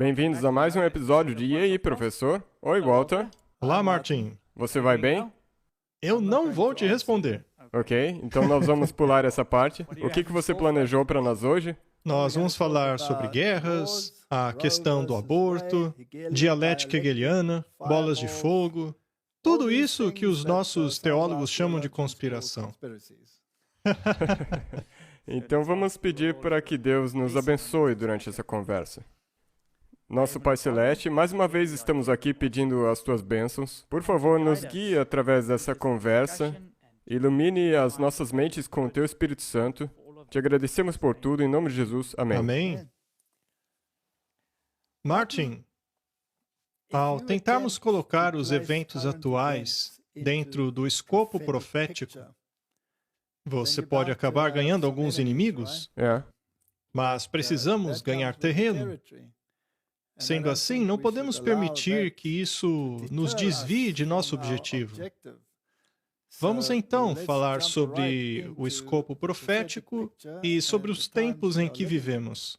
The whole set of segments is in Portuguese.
Bem-vindos a mais um episódio de E aí, professor? Oi, Walter. Olá, Martin. Você vai bem? Eu não vou te responder. Ok, então nós vamos pular essa parte. O que você planejou para nós hoje? Nós vamos falar sobre guerras, a questão do aborto, dialética hegeliana, bolas de fogo, tudo isso que os nossos teólogos chamam de conspiração. Então vamos pedir para que Deus nos abençoe durante essa conversa. Nosso Pai Celeste, mais uma vez estamos aqui pedindo as Tuas bênçãos. Por favor, nos guie através dessa conversa. Ilumine as nossas mentes com o Teu Espírito Santo. Te agradecemos por tudo, em nome de Jesus. Amém. Amém. Martin, ao tentarmos colocar os eventos atuais dentro do escopo profético, você pode acabar ganhando alguns inimigos, mas precisamos ganhar terreno. Sendo assim, não podemos permitir que isso nos desvie de nosso objetivo. Vamos então falar sobre o escopo profético e sobre os tempos em que vivemos,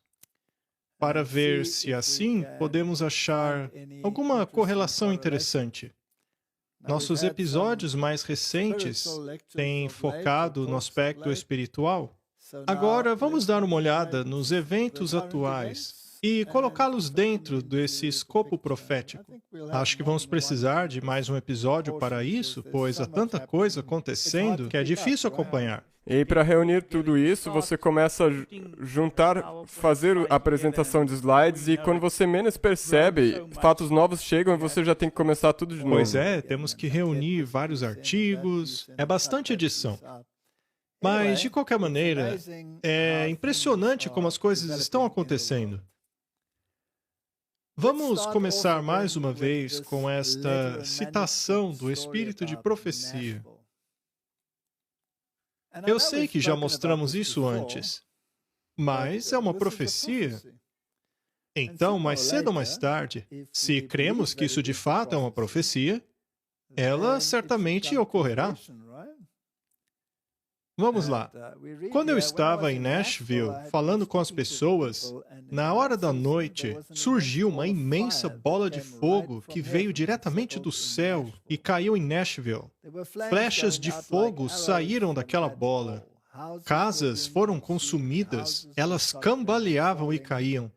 para ver se assim podemos achar alguma correlação interessante. Nossos episódios mais recentes têm focado no aspecto espiritual. Agora, vamos dar uma olhada nos eventos atuais e colocá-los dentro desse escopo profético. Acho que vamos precisar de mais um episódio para isso, pois há tanta coisa acontecendo que é difícil acompanhar. E para reunir tudo isso, você começa a juntar, fazer a apresentação de slides e quando você menos percebe, fatos novos chegam e você já tem que começar tudo de novo. Pois é, temos que reunir vários artigos, é bastante edição. Mas, de qualquer maneira, é impressionante como as coisas estão acontecendo. Vamos começar mais uma vez com esta citação do espírito de profecia. Eu sei que já mostramos isso antes, mas é uma profecia. Então, mais cedo ou mais tarde, se cremos que isso de fato é uma profecia, ela certamente ocorrerá. Vamos lá. Quando eu estava em Nashville, falando com as pessoas, na hora da noite, surgiu uma imensa bola de fogo que veio diretamente do céu e caiu em Nashville. Flechas de fogo saíram daquela bola. Casas foram consumidas, elas cambaleavam e caíam.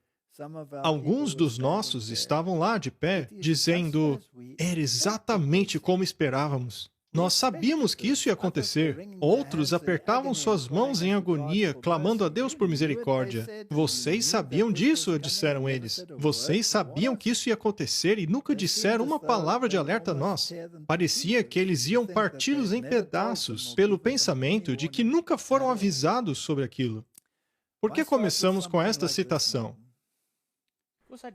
Alguns dos nossos estavam lá de pé, dizendo: era exatamente como esperávamos. Nós sabíamos que isso ia acontecer. Outros apertavam suas mãos em agonia, clamando a Deus por misericórdia. Vocês sabiam disso, disseram eles. Vocês sabiam que isso ia acontecer e nunca disseram uma palavra de alerta a nós. Parecia que eles iam parti-los em pedaços, pelo pensamento de que nunca foram avisados sobre aquilo. Por que começamos com esta citação?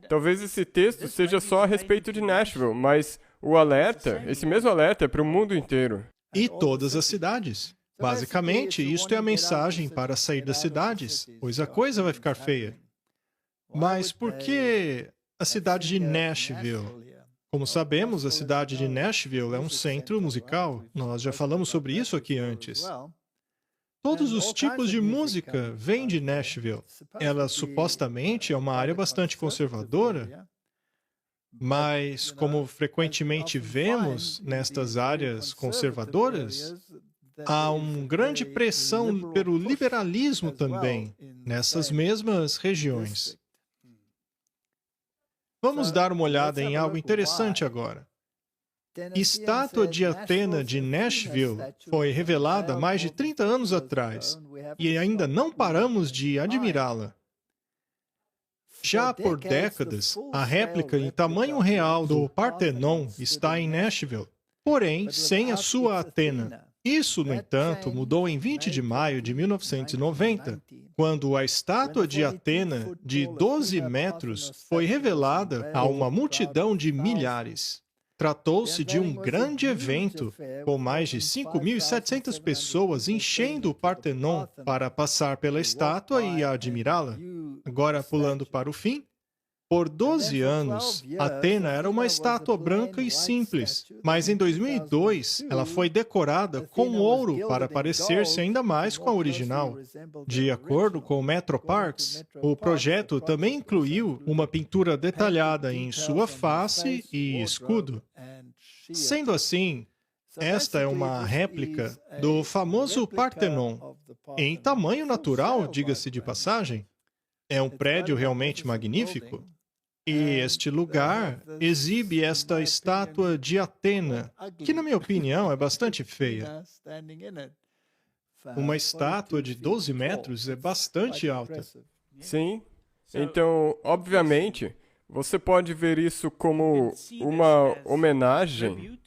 Talvez esse texto seja só a respeito de Nashville, mas o alerta, esse mesmo alerta é para o mundo inteiro. E todas as cidades. Basicamente, isto é a mensagem para sair das cidades, pois a coisa vai ficar feia. Mas por que a cidade de Nashville? Como sabemos, a cidade de Nashville é um centro musical. Nós já falamos sobre isso aqui antes. Todos os tipos de música vêm de Nashville. Ela supostamente é uma área bastante conservadora, mas, como frequentemente vemos nestas áreas conservadoras, há uma grande pressão pelo liberalismo também, nessas mesmas regiões. Vamos dar uma olhada em algo interessante agora. Estátua de Atena de Nashville foi revelada há mais de 30 anos atrás e ainda não paramos de admirá-la. Já por décadas, a réplica em tamanho real do Partenon está em Nashville, porém sem a sua Atena. Isso, no entanto, mudou em 20 de maio de 1990, quando a estátua de Atena, de 12 metros, foi revelada a uma multidão de milhares. Tratou-se de um grande evento, com mais de 5.700 pessoas enchendo o Partenon para passar pela estátua e admirá-la. Agora, pulando para o fim, Por 12 anos, Atena era uma estátua branca e simples, mas em 2002 ela foi decorada com ouro para parecer-se ainda mais com a original. De acordo com o Metroparks, o projeto também incluiu uma pintura detalhada em sua face e escudo. Sendo assim, esta é uma réplica do famoso Partenon, em tamanho natural, diga-se de passagem. É um prédio realmente magnífico. E este lugar exibe esta estátua de Atena, que, na minha opinião, é bastante feia. Uma estátua de 12 metros é bastante alta. Sim. Então, obviamente, você pode ver isso como uma homenagem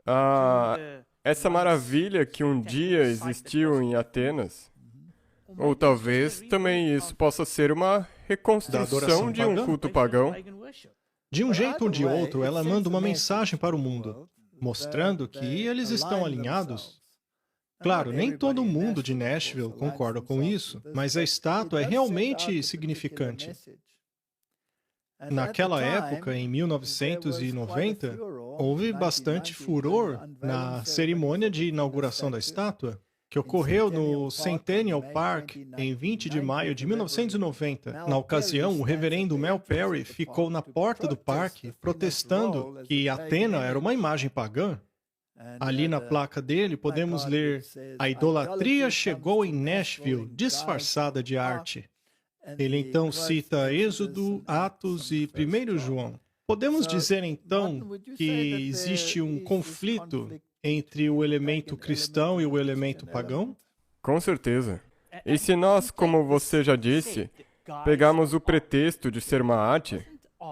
a essa maravilha que um dia existiu em Atenas. Ou talvez também isso possa ser uma reconstrução de um culto pagão. De um jeito ou de outro, ela manda uma mensagem para o mundo, mostrando que eles estão alinhados. Claro, nem todo mundo de Nashville concorda com isso, mas a estátua é realmente significante. Naquela época, em 1990, houve bastante furor na cerimônia de inauguração da estátua, que ocorreu no Centennial Park em 20 de maio de 1990. Na ocasião, o reverendo Mel Perry ficou na porta do parque protestando que Atena era uma imagem pagã. Ali na placa dele podemos ler: "A idolatria chegou em Nashville disfarçada de arte." Ele então cita Êxodo, Atos e 1 João. Podemos dizer então que existe um conflito entre o elemento cristão e o elemento pagão? Com certeza. E se nós, como você já disse, pegarmos o pretexto de ser uma arte,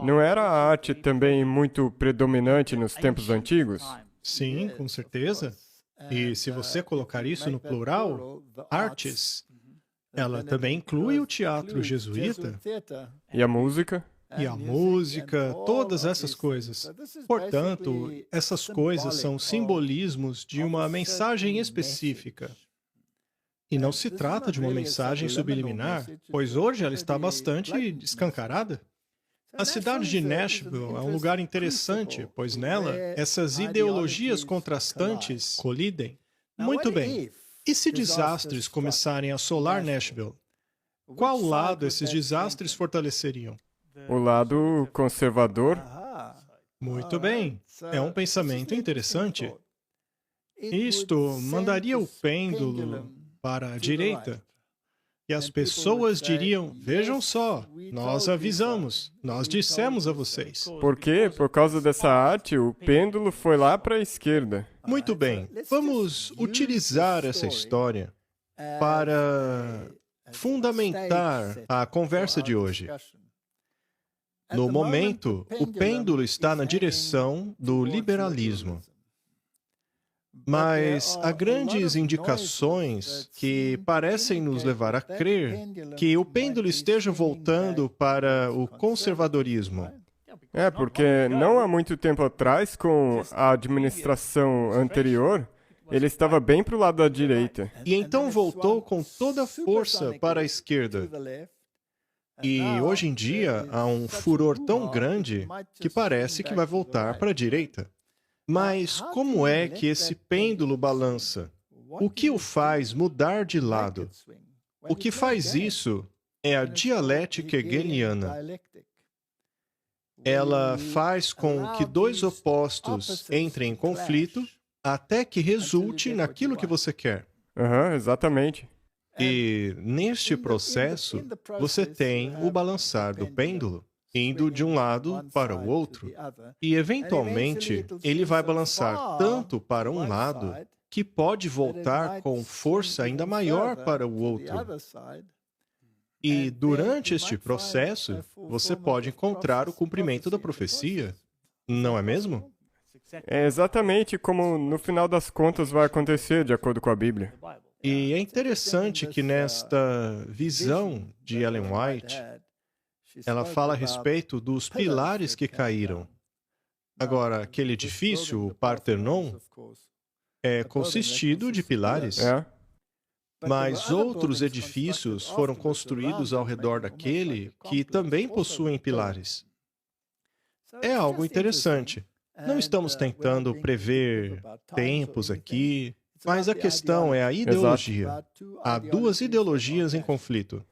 não era a arte também muito predominante nos tempos antigos? Sim, com certeza. E se você colocar isso no plural, artes, ela também inclui o teatro jesuíta. E a música? E a música, todas essas coisas. Portanto, essas coisas são simbolismos de uma mensagem específica. E não se trata de uma mensagem subliminar, pois hoje ela está bastante escancarada. A cidade de Nashville é um lugar interessante, pois nela essas ideologias contrastantes colidem. Muito bem. E se desastres começarem a assolar Nashville? Qual lado esses desastres fortaleceriam? O lado conservador? Muito bem. É um pensamento interessante. Isto mandaria o pêndulo para a direita. E as pessoas diriam: "Vejam só, nós avisamos, nós dissemos a vocês." Por quê? Por causa dessa arte, o pêndulo foi lá para a esquerda. Muito bem. Vamos utilizar essa história para fundamentar a conversa de hoje. No momento, o pêndulo está na direção do liberalismo. Mas há grandes indicações que parecem nos levar a crer que o pêndulo esteja voltando para o conservadorismo. É, porque não há muito tempo atrás, com a administração anterior, ele estava bem para o lado da direita. E então voltou com toda a força para a esquerda. E hoje em dia há um furor tão grande que parece que vai voltar para a direita. Mas como é que esse pêndulo balança? O que o faz mudar de lado? O que faz isso é a dialética hegeliana. Ela faz com que dois opostos entrem em conflito até que resulte naquilo que você quer. Exatamente. E neste processo, você tem o balançar do pêndulo, indo de um lado para o outro. E, eventualmente, ele vai balançar tanto para um lado que pode voltar com força ainda maior para o outro. E, durante este processo, você pode encontrar o cumprimento da profecia. Não é mesmo? É exatamente como, no final das contas, vai acontecer, de acordo com a Bíblia. E é interessante que nesta visão de Ellen White, ela fala a respeito dos pilares que caíram. Agora, aquele edifício, o Partenon, é consistido de pilares. É. Mas outros edifícios foram construídos ao redor daquele que também possuem pilares. É algo interessante. Não estamos tentando prever tempos aqui, mas a questão é a ideologia. Há duas ideologias em conflito.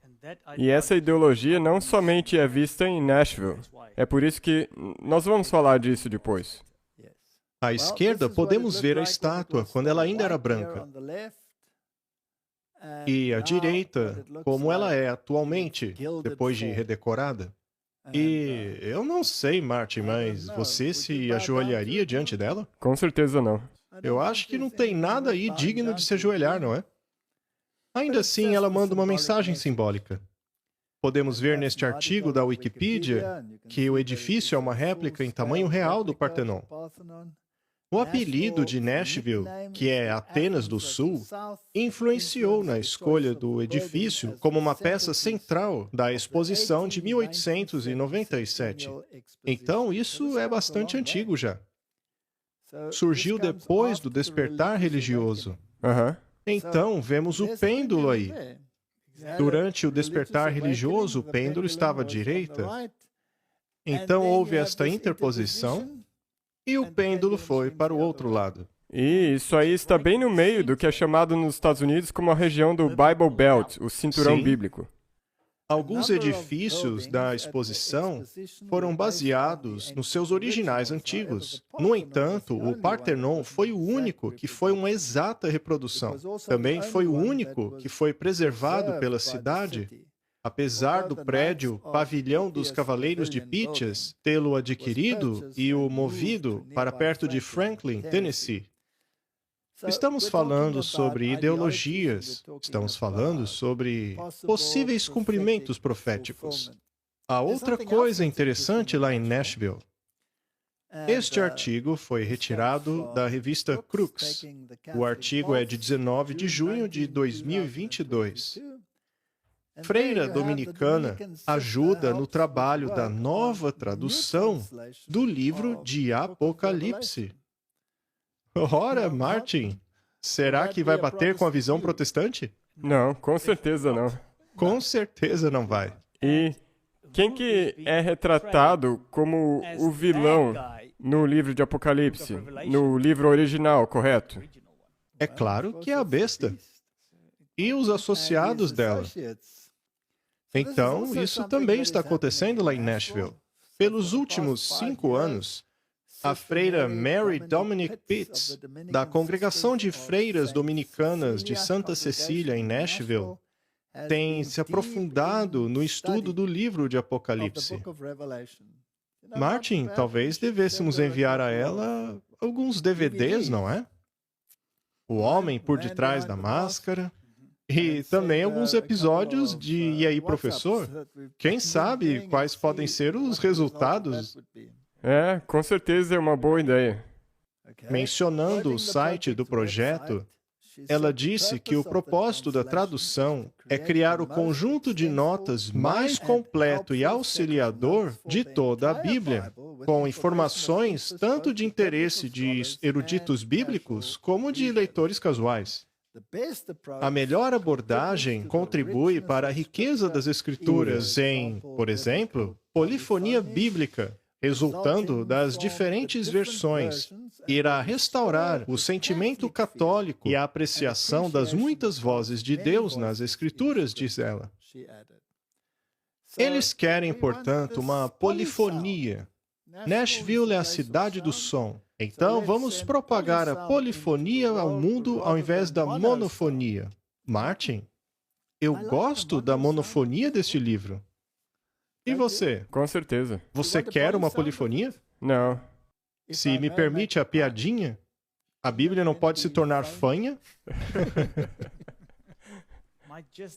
E essa ideologia não somente é vista em Nashville. É por isso que nós vamos falar disso depois. À esquerda, podemos ver a estátua quando ela ainda era branca. E à direita, como ela é atualmente, depois de redecorada. E eu não sei, Martin, mas você se ajoelharia diante dela? Com certeza não. Eu acho que não tem nada aí digno de se ajoelhar, não é? Ainda assim, ela manda uma mensagem simbólica. Podemos ver neste artigo da Wikipedia que o edifício é uma réplica em tamanho real do Partenon. O apelido de Nashville, que é Atenas do Sul, influenciou na escolha do edifício como uma peça central da exposição de 1897. Então, isso é bastante antigo já. Surgiu depois do despertar religioso. Aham. Então, vemos o pêndulo aí. Durante o despertar religioso, o pêndulo estava à direita. Então, houve esta interposição e o pêndulo foi para o outro lado. E isso aí está bem no meio do que é chamado nos Estados Unidos como a região do Bible Belt, o cinturão Sim. bíblico. Alguns edifícios da exposição foram baseados nos seus originais antigos. No entanto, o Partenon foi o único que foi uma exata reprodução. Também foi o único que foi preservado pela cidade, apesar do prédio Pavilhão dos Cavaleiros de Pitchas tê-lo adquirido e o movido para perto de Franklin, Tennessee. Estamos falando sobre ideologias, estamos falando sobre possíveis cumprimentos proféticos. Há outra coisa interessante lá em Nashville. Este artigo foi retirado da revista Crux. O artigo é de 19 de junho de 2022. Freira dominicana ajuda no trabalho da nova tradução do livro de Apocalipse. Ora, Martin, será que vai bater com a visão protestante? Não, com certeza não. Com certeza não vai. E quem que é retratado como o vilão no livro de Apocalipse? No livro original, correto? É claro que é a besta. E os associados dela. Então, isso também está acontecendo lá em Nashville. Pelos últimos 5 anos, a freira Mary Dominic Pitts, da Congregação de Freiras Dominicanas de Santa Cecília, em Nashville, tem se aprofundado no estudo do livro de Apocalipse. Martin, talvez devêssemos enviar a ela alguns DVDs, não é? O Homem por Detrás da Máscara. E também alguns episódios de E aí, Professor? Quem sabe quais podem ser os resultados? É, com certeza é uma boa ideia. Mencionando o site do projeto, ela disse que o propósito da tradução é criar o conjunto de notas mais completo e auxiliador de toda a Bíblia, com informações tanto de interesse de eruditos bíblicos como de leitores casuais. A melhor abordagem contribui para a riqueza das Escrituras em, por exemplo, polifonia bíblica, resultando das diferentes versões, irá restaurar o sentimento católico e a apreciação das muitas vozes de Deus nas Escrituras, diz ela. Eles querem, portanto, uma polifonia. Nashville é a cidade do som. Então, vamos propagar a polifonia ao mundo ao invés da monofonia. Martin, eu gosto da monofonia deste livro. E você? Com certeza. Você quer uma polifonia? Não. Se me permite a piadinha, a Bíblia não pode se tornar fanha?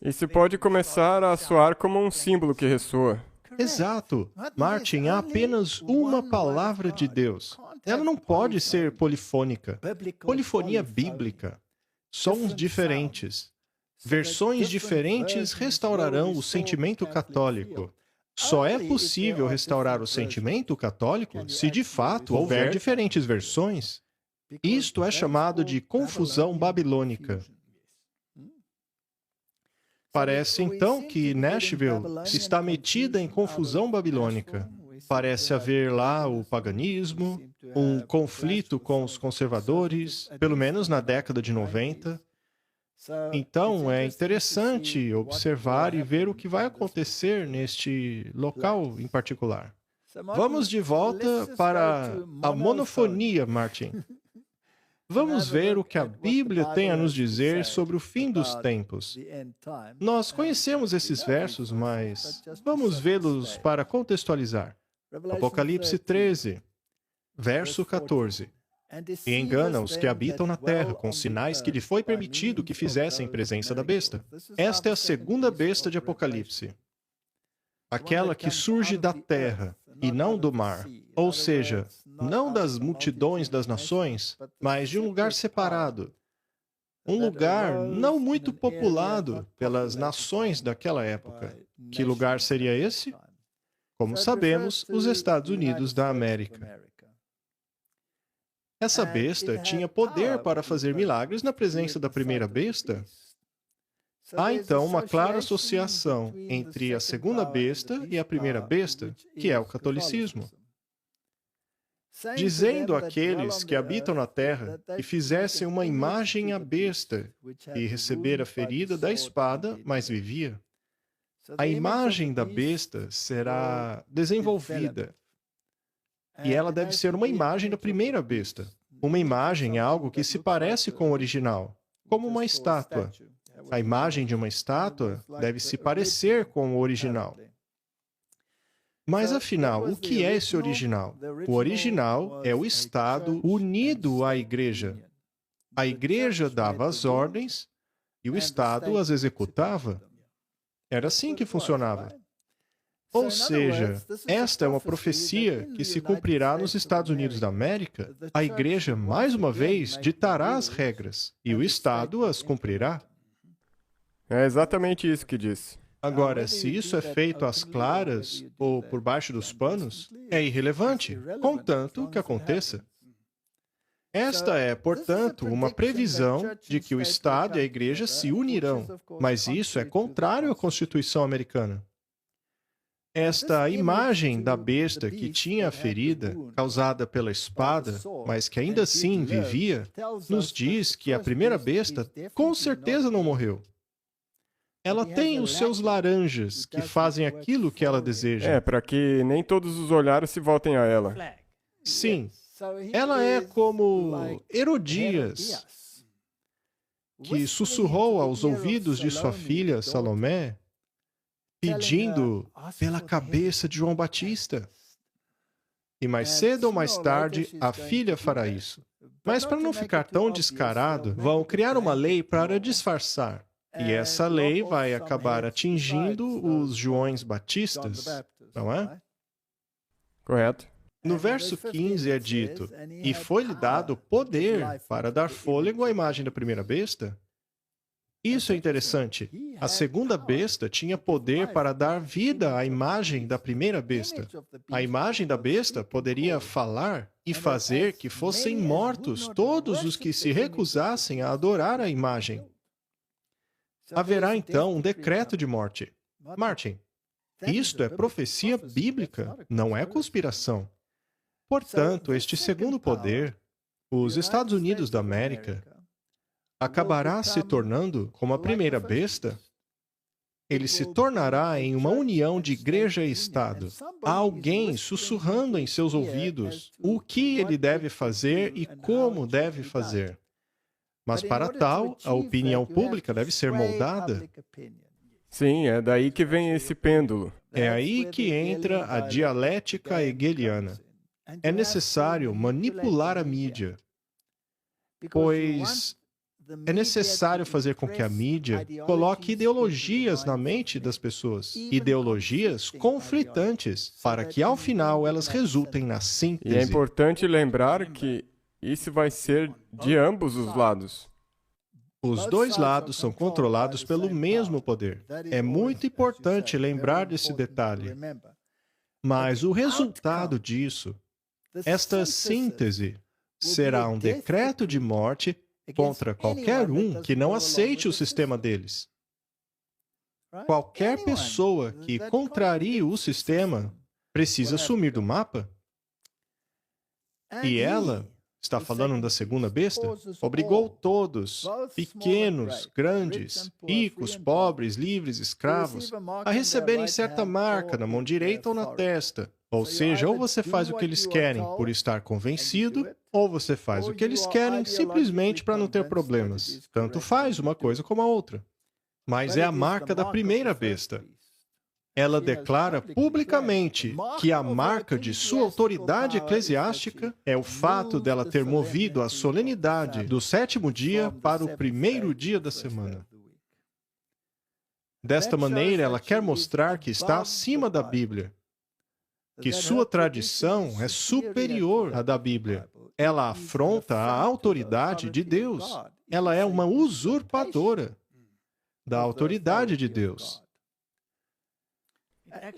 Isso pode começar a soar como um símbolo que ressoa. Exato. Martin, há apenas uma palavra de Deus. Ela não pode ser polifônica. Polifonia bíblica. Sons diferentes. Versões diferentes restaurarão o sentimento católico. Só é possível restaurar o sentimento católico se de fato houver diferentes versões. Isto é chamado de confusão babilônica. Parece então que Nashville está metida em confusão babilônica. Parece haver lá o paganismo, um conflito com os conservadores, pelo menos na década de 90. Então, é interessante observar e ver o que vai acontecer neste local em particular. Vamos de volta para a monofonia, Martin. Vamos ver o que a Bíblia tem a nos dizer sobre o fim dos tempos. Nós conhecemos esses versos, mas vamos vê-los para contextualizar. Apocalipse 13, verso 14. E engana os que habitam na terra com sinais que lhe foi permitido que fizessem em presença da besta. Esta é a segunda besta de Apocalipse. Aquela que surge da terra e não do mar, ou seja, não das multidões das nações, mas de um lugar separado. Um lugar não muito populado pelas nações daquela época. Que lugar seria esse? Como sabemos, os Estados Unidos da América. Essa besta tinha poder para fazer milagres na presença da primeira besta. Há então uma clara associação entre a segunda besta e a primeira besta, que é o catolicismo. Dizendo àqueles que habitam na terra que fizessem uma imagem à besta, que recebera a ferida da espada, mas vivia. A imagem da besta será desenvolvida. E ela deve ser uma imagem da primeira besta. Uma imagem é algo que se parece com o original, como uma estátua. A imagem de uma estátua deve se parecer com o original. Mas afinal, o que é esse original? O original é o Estado unido à Igreja. A Igreja dava as ordens e o Estado as executava. Era assim que funcionava. Ou seja, esta é uma profecia que se cumprirá nos Estados Unidos da América. A Igreja, mais uma vez, ditará as regras e o Estado as cumprirá. É exatamente isso que disse. Agora, se isso é feito às claras ou por baixo dos panos, é irrelevante, contanto que aconteça. Esta é, portanto, uma previsão de que o Estado e a Igreja se unirão, mas isso é contrário à Constituição americana. Esta imagem da besta que tinha a ferida causada pela espada, mas que ainda assim vivia, nos diz que a primeira besta com certeza não morreu. Ela tem os seus laranjas que fazem aquilo que ela deseja. É, para que nem todos os olhares se voltem a ela. Sim. Ela é como Herodias, que sussurrou aos ouvidos de sua filha Salomé, pedindo pela cabeça de João Batista. E mais cedo ou mais tarde, a filha fará isso. Mas para não ficar tão descarado, vão criar uma lei para disfarçar. E essa lei vai acabar atingindo os Joões Batistas, não é? Correto. No verso 15 é dito, e foi-lhe dado poder para dar fôlego à imagem da primeira besta. Isso é interessante. A segunda besta tinha poder para dar vida à imagem da primeira besta. A imagem da besta poderia falar e fazer que fossem mortos todos os que se recusassem a adorar a imagem. Haverá então um decreto de morte. Martin, isto é profecia bíblica, não é conspiração. Portanto, este segundo poder, os Estados Unidos da América, acabará se tornando como a primeira besta. Ele se tornará em uma união de igreja e Estado. Há alguém sussurrando em seus ouvidos o que ele deve fazer e como deve fazer. Mas para tal, a opinião pública deve ser moldada. Sim, é daí que vem esse pêndulo. É aí que entra a dialética hegeliana. É necessário manipular a mídia, pois é necessário fazer com que a mídia coloque ideologias na mente das pessoas, ideologias conflitantes, para que ao final elas resultem na síntese. E é importante lembrar que isso vai ser de ambos os lados. Os dois lados são controlados pelo mesmo poder. É muito importante lembrar desse detalhe. Mas o resultado disso, esta síntese, será um decreto de morte contra qualquer um que não aceite o sistema deles. Qualquer pessoa que contrarie o sistema precisa sumir do mapa. E ela, está falando da segunda besta, obrigou todos, pequenos, grandes, ricos, pobres, livres, escravos, a receberem certa marca na mão direita ou na testa. Ou seja, ou você faz o que eles querem por estar convencido, ou você faz o que eles querem simplesmente para não ter problemas. Tanto faz uma coisa como a outra. Mas é a marca da primeira besta. Ela declara publicamente que a marca de sua autoridade eclesiástica é o fato dela ter movido a solenidade do sétimo dia para o primeiro dia da semana. Desta maneira, ela quer mostrar que está acima da Bíblia, que sua tradição é superior à da Bíblia. Ela afronta a autoridade de Deus. Ela é uma usurpadora da autoridade de Deus.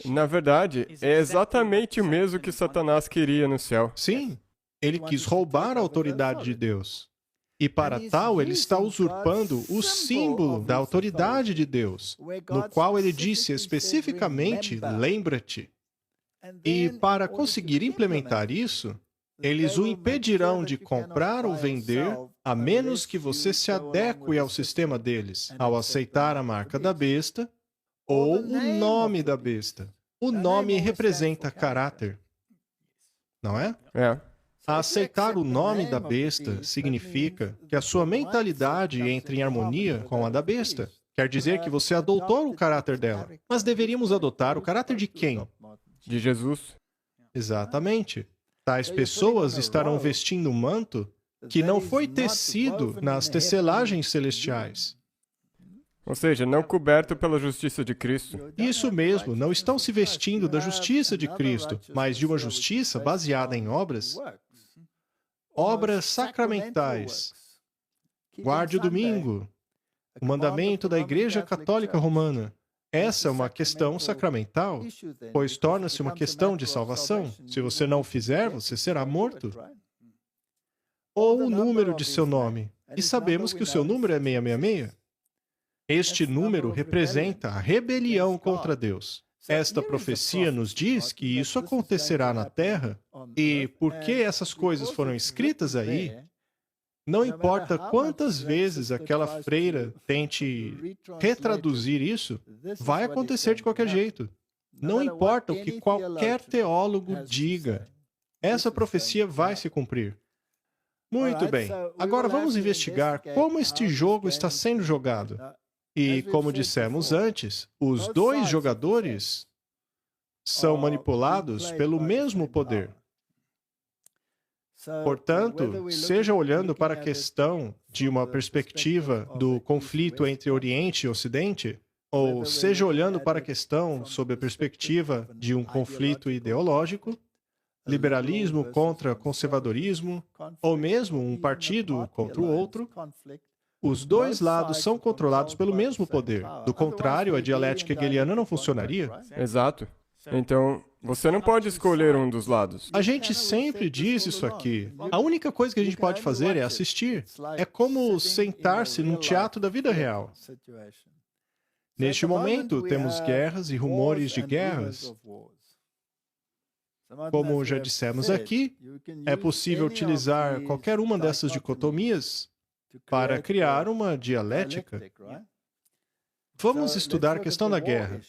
Na verdade, é exatamente o mesmo que Satanás queria no céu. Sim, ele quis roubar a autoridade de Deus. E para tal, ele está usurpando o símbolo da autoridade de Deus, no qual ele disse especificamente, lembra-te. E para conseguir implementar isso, eles o impedirão de comprar ou vender, a menos que você se adeque ao sistema deles, ao aceitar a marca da besta ou o nome da besta. O nome representa caráter, não é? É. Aceitar o nome da besta significa que a sua mentalidade entra em harmonia com a da besta. Quer dizer que você adotou o caráter dela. Mas deveríamos adotar o caráter de quem? De Jesus. Exatamente. Tais pessoas estarão vestindo um manto que não foi tecido nas tecelagens celestiais. Ou seja, não coberto pela justiça de Cristo. Isso mesmo, não estão se vestindo da justiça de Cristo, mas de uma justiça baseada em obras. Obras sacramentais. Guarde o domingo. O mandamento da Igreja Católica Romana. Essa é uma questão sacramental, pois torna-se uma questão de salvação. Se você não o fizer, você será morto. Ou o número de seu nome. E sabemos que o seu número é 666. Este número representa a rebelião contra Deus. Esta profecia nos diz que isso acontecerá na Terra, e porque essas coisas foram escritas aí, não importa quantas vezes aquela freira tente retraduzir isso, vai acontecer de qualquer jeito. Não importa o que qualquer teólogo diga, essa profecia vai se cumprir. Muito bem, agora vamos investigar como este jogo está sendo jogado. E, como dissemos antes, os dois jogadores são manipulados pelo mesmo poder. Portanto, seja olhando para a questão de uma perspectiva do conflito entre Oriente e Ocidente, ou seja olhando para a questão sob a perspectiva de um conflito ideológico, liberalismo contra conservadorismo, ou mesmo um partido contra o outro, os dois lados são controlados pelo mesmo poder. Do contrário, a dialética hegeliana não funcionaria. Exato. Então, você não pode escolher um dos lados. A gente sempre diz isso aqui. A única coisa que a gente pode fazer é assistir. É como sentar-se num teatro da vida real. Neste momento, temos guerras e rumores de guerras. Como já dissemos aqui, é possível utilizar qualquer uma dessas dicotomias para criar uma dialética. Vamos estudar a questão da guerra.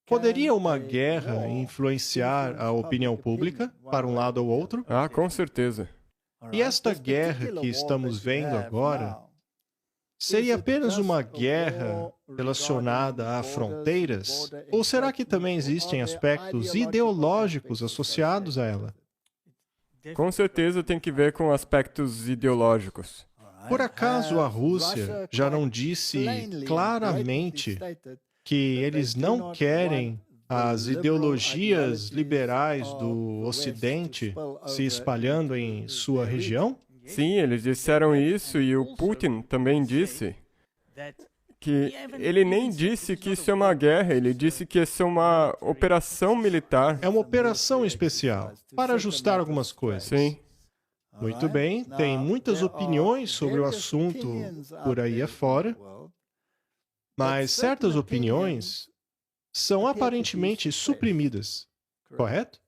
Poderia uma guerra influenciar a opinião pública para um lado ou outro? Ah, com certeza. E esta guerra que estamos vendo agora seria apenas uma guerra relacionada a fronteiras? Ou será que também existem aspectos ideológicos associados a ela? Com certeza tem que ver com aspectos ideológicos. Por acaso a Rússia já não disse claramente que eles não querem as ideologias liberais do Ocidente se espalhando em sua região? Sim, eles disseram isso e o Putin também disse que ele nem disse que isso é uma guerra, ele disse que isso é uma operação militar. É uma operação especial para ajustar algumas coisas. Sim. Muito bem, tem muitas opiniões sobre o assunto por aí afora. Mas certas opiniões são aparentemente suprimidas, correto?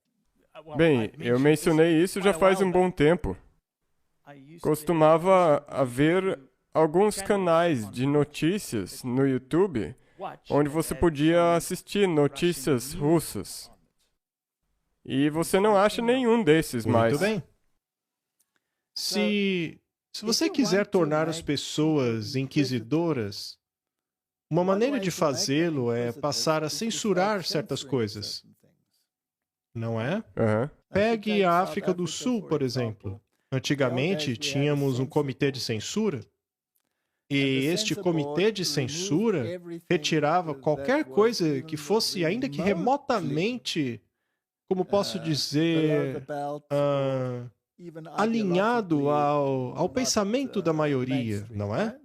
Bem, eu mencionei isso já faz um bom tempo. Costumava haver alguns canais de notícias no YouTube onde você podia assistir notícias russas. E você não acha nenhum desses mais. Muito bem. Se você quiser tornar as pessoas inquisidoras, uma maneira de fazê-lo é passar a censurar certas coisas. Não é? Aham. Pegue a África do Sul, por exemplo. Antigamente, tínhamos um comitê de censura. E este comitê de censura retirava qualquer coisa que fosse, ainda que remotamente, como posso dizer, alinhado ao pensamento da maioria, não é?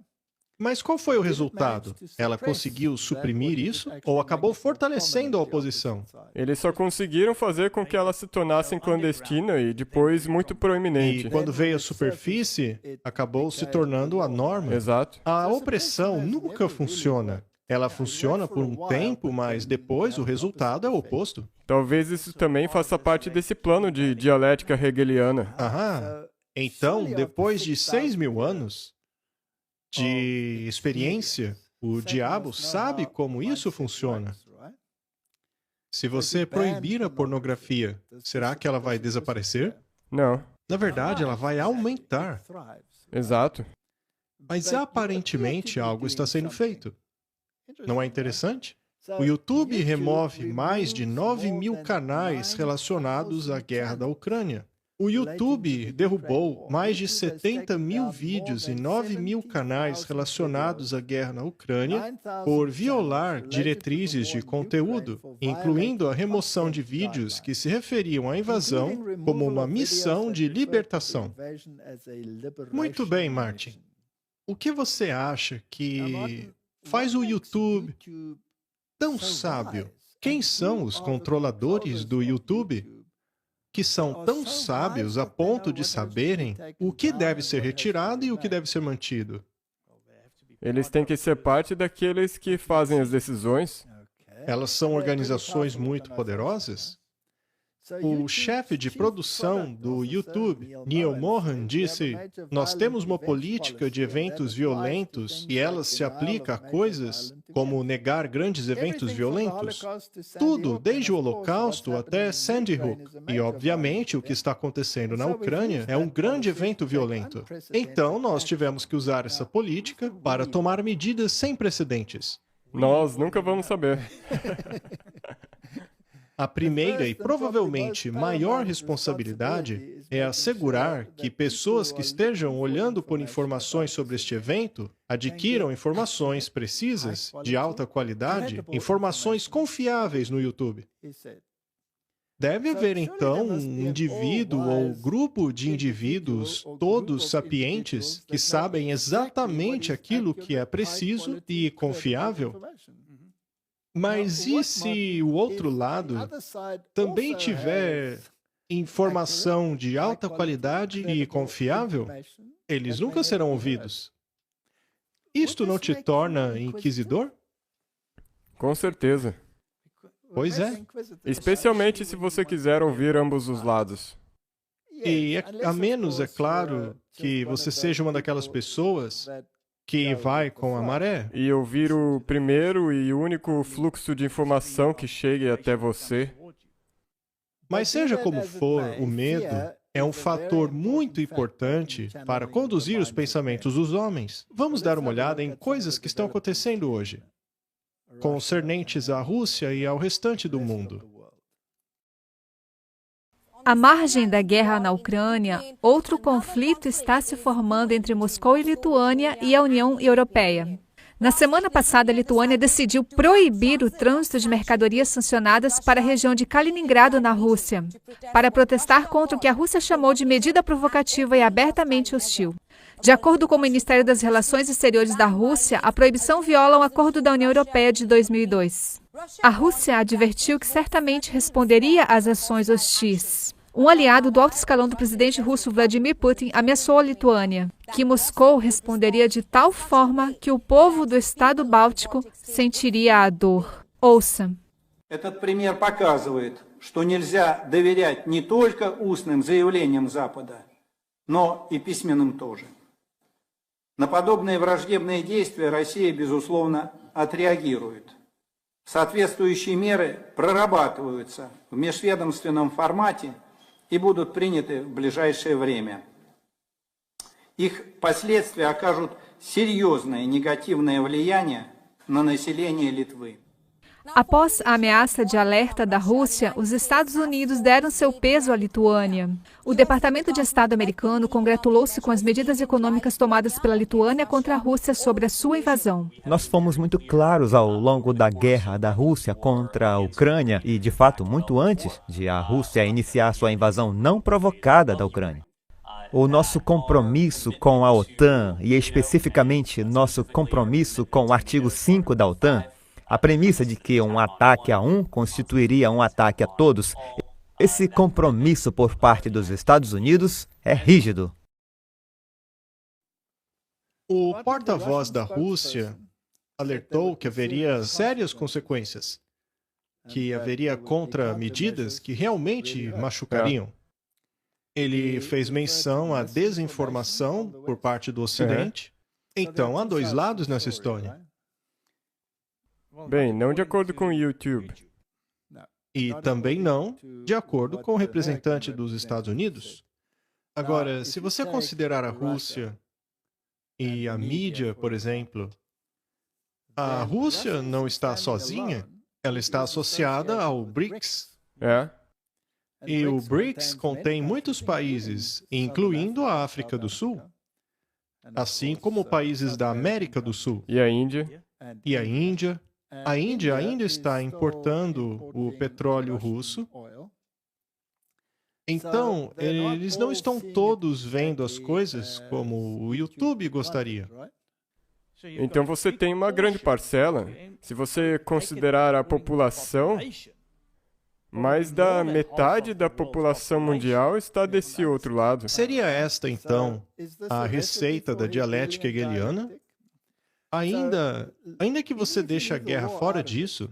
Mas qual foi o resultado? Ela conseguiu suprimir isso ou acabou fortalecendo a oposição? Eles só conseguiram fazer com que ela se tornasse clandestina e depois muito proeminente. E quando veio à superfície, acabou se tornando a norma. Exato. A opressão nunca funciona. Ela funciona por um tempo, mas depois o resultado é o oposto. Talvez isso também faça parte desse plano de dialética hegeliana. Aham. Então, depois de 6.000 anos de experiência, o diabo sabe como isso funciona. Se você proibir a pornografia, será que ela vai desaparecer? Não. Na verdade, ela vai aumentar. Exato. Mas aparentemente algo está sendo feito. Não é interessante? O YouTube remove mais de 9.000 canais relacionados à guerra da Ucrânia. O YouTube derrubou mais de 70.000 vídeos e 9.000 canais relacionados à guerra na Ucrânia por violar diretrizes de conteúdo, incluindo a remoção de vídeos que se referiam à invasão como uma missão de libertação. Muito bem, Martin. O que você acha que faz o YouTube tão sábio? Quem são os controladores do YouTube que são tão sábios a ponto de saberem o que deve ser retirado e o que deve ser mantido? Eles têm que ser parte daqueles que fazem as decisões. Elas são organizações muito poderosas? O chefe de produção do YouTube, Neil Mohan, disse: "Nós temos uma política de eventos violentos e ela se aplica a coisas como negar grandes eventos violentos. Tudo, desde o Holocausto até Sandy Hook. E, obviamente, o que está acontecendo na Ucrânia é um grande evento violento. Então, nós tivemos que usar essa política para tomar medidas sem precedentes." Nós nunca vamos saber. A primeira e provavelmente maior responsabilidade é assegurar que pessoas que estejam olhando por informações sobre este evento adquiram informações precisas, de alta qualidade, informações confiáveis no YouTube. Deve haver, então, um indivíduo ou grupo de indivíduos, todos sapientes, que sabem exatamente aquilo que é preciso e confiável. Mas e se o outro lado também tiver informação de alta qualidade e confiável? Eles nunca serão ouvidos. Isto não te torna inquisidor? Com certeza. Pois é. Especialmente se você quiser ouvir ambos os lados. E a menos, é claro, que você seja uma daquelas pessoas que vai com a maré. E ouvir o primeiro e único fluxo de informação que chegue até você. Mas seja como for, o medo é um fator muito importante para conduzir os pensamentos dos homens. Vamos dar uma olhada em coisas que estão acontecendo hoje, concernentes à Rússia e ao restante do mundo. À margem da guerra na Ucrânia, outro conflito está se formando entre Moscou e Lituânia e a União Europeia. Na semana passada, a Lituânia decidiu proibir o trânsito de mercadorias sancionadas para a região de Kaliningrado, na Rússia, para protestar contra o que a Rússia chamou de medida provocativa e abertamente hostil. De acordo com o Ministério das Relações Exteriores da Rússia, a proibição viola um acordo da União Europeia de 2002. A Rússia advertiu que certamente responderia às ações hostis. Um aliado do alto escalão do presidente russo Vladimir Putin ameaçou a Lituânia, que Moscou responderia de tal forma que o povo do Estado Báltico sentiria a dor. Ouça. Этот пример показывает, что нельзя доверять не только устным заявлениям Запада, но и письменным тоже. На подобные враждебные действия Россия, безусловно, отреагирует. Соответствующие меры прорабатываются в межведомственном формате и будут приняты в ближайшее время. Их последствия окажут серьезное негативное влияние на население Литвы. Após a ameaça de alerta da Rússia, os Estados Unidos deram seu peso à Lituânia. O Departamento de Estado americano congratulou-se com as medidas econômicas tomadas pela Lituânia contra a Rússia sobre a sua invasão. Nós fomos muito claros ao longo da guerra da Rússia contra a Ucrânia e, de fato, muito antes de a Rússia iniciar sua invasão não provocada da Ucrânia. O nosso compromisso com a OTAN, e especificamente nosso compromisso com o artigo 5 da OTAN, a premissa de que um ataque a um constituiria um ataque a todos, esse compromisso por parte dos Estados Unidos é rígido. O porta-voz da Rússia alertou que haveria sérias consequências, que haveria contramedidas que realmente machucariam. Ele fez menção à desinformação por parte do Ocidente. Então, há dois lados nessa história. Bem, não de acordo com o YouTube. E também não de acordo com o representante dos Estados Unidos. Agora, se você considerar a Rússia e a mídia, por exemplo, a Rússia não está sozinha, ela está associada ao BRICS. E o BRICS contém muitos países, incluindo a África do Sul, assim como países da América do Sul. E a Índia? E a Índia. A Índia ainda está importando o petróleo russo. Então, eles não estão todos vendo as coisas como o YouTube gostaria. Então você tem uma grande parcela, se você considerar a população, mais da metade da população mundial está desse outro lado. Seria esta, então, a receita da dialética hegeliana? Ainda que você deixe a guerra fora disso,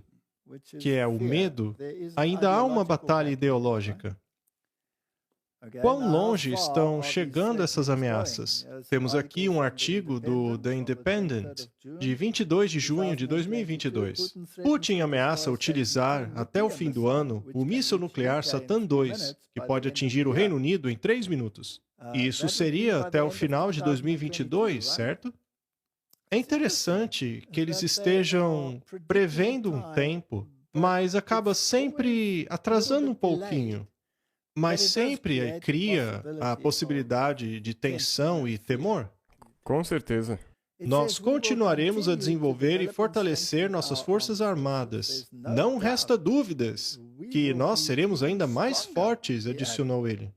que é o medo, ainda há uma batalha ideológica. Quão longe estão chegando essas ameaças? Temos aqui um artigo do The Independent, de 22 de junho de 2022. Putin ameaça utilizar, até o fim do ano, o míssil nuclear Satan II, que pode atingir o Reino Unido em 3 minutos. Isso seria até o final de 2022, certo? É interessante que eles estejam prevendo um tempo, mas acaba sempre atrasando um pouquinho. Mas sempre cria a possibilidade de tensão e temor. Com certeza. Nós continuaremos a desenvolver e fortalecer nossas forças armadas. Não resta dúvidas que nós seremos ainda mais fortes, adicionou ele.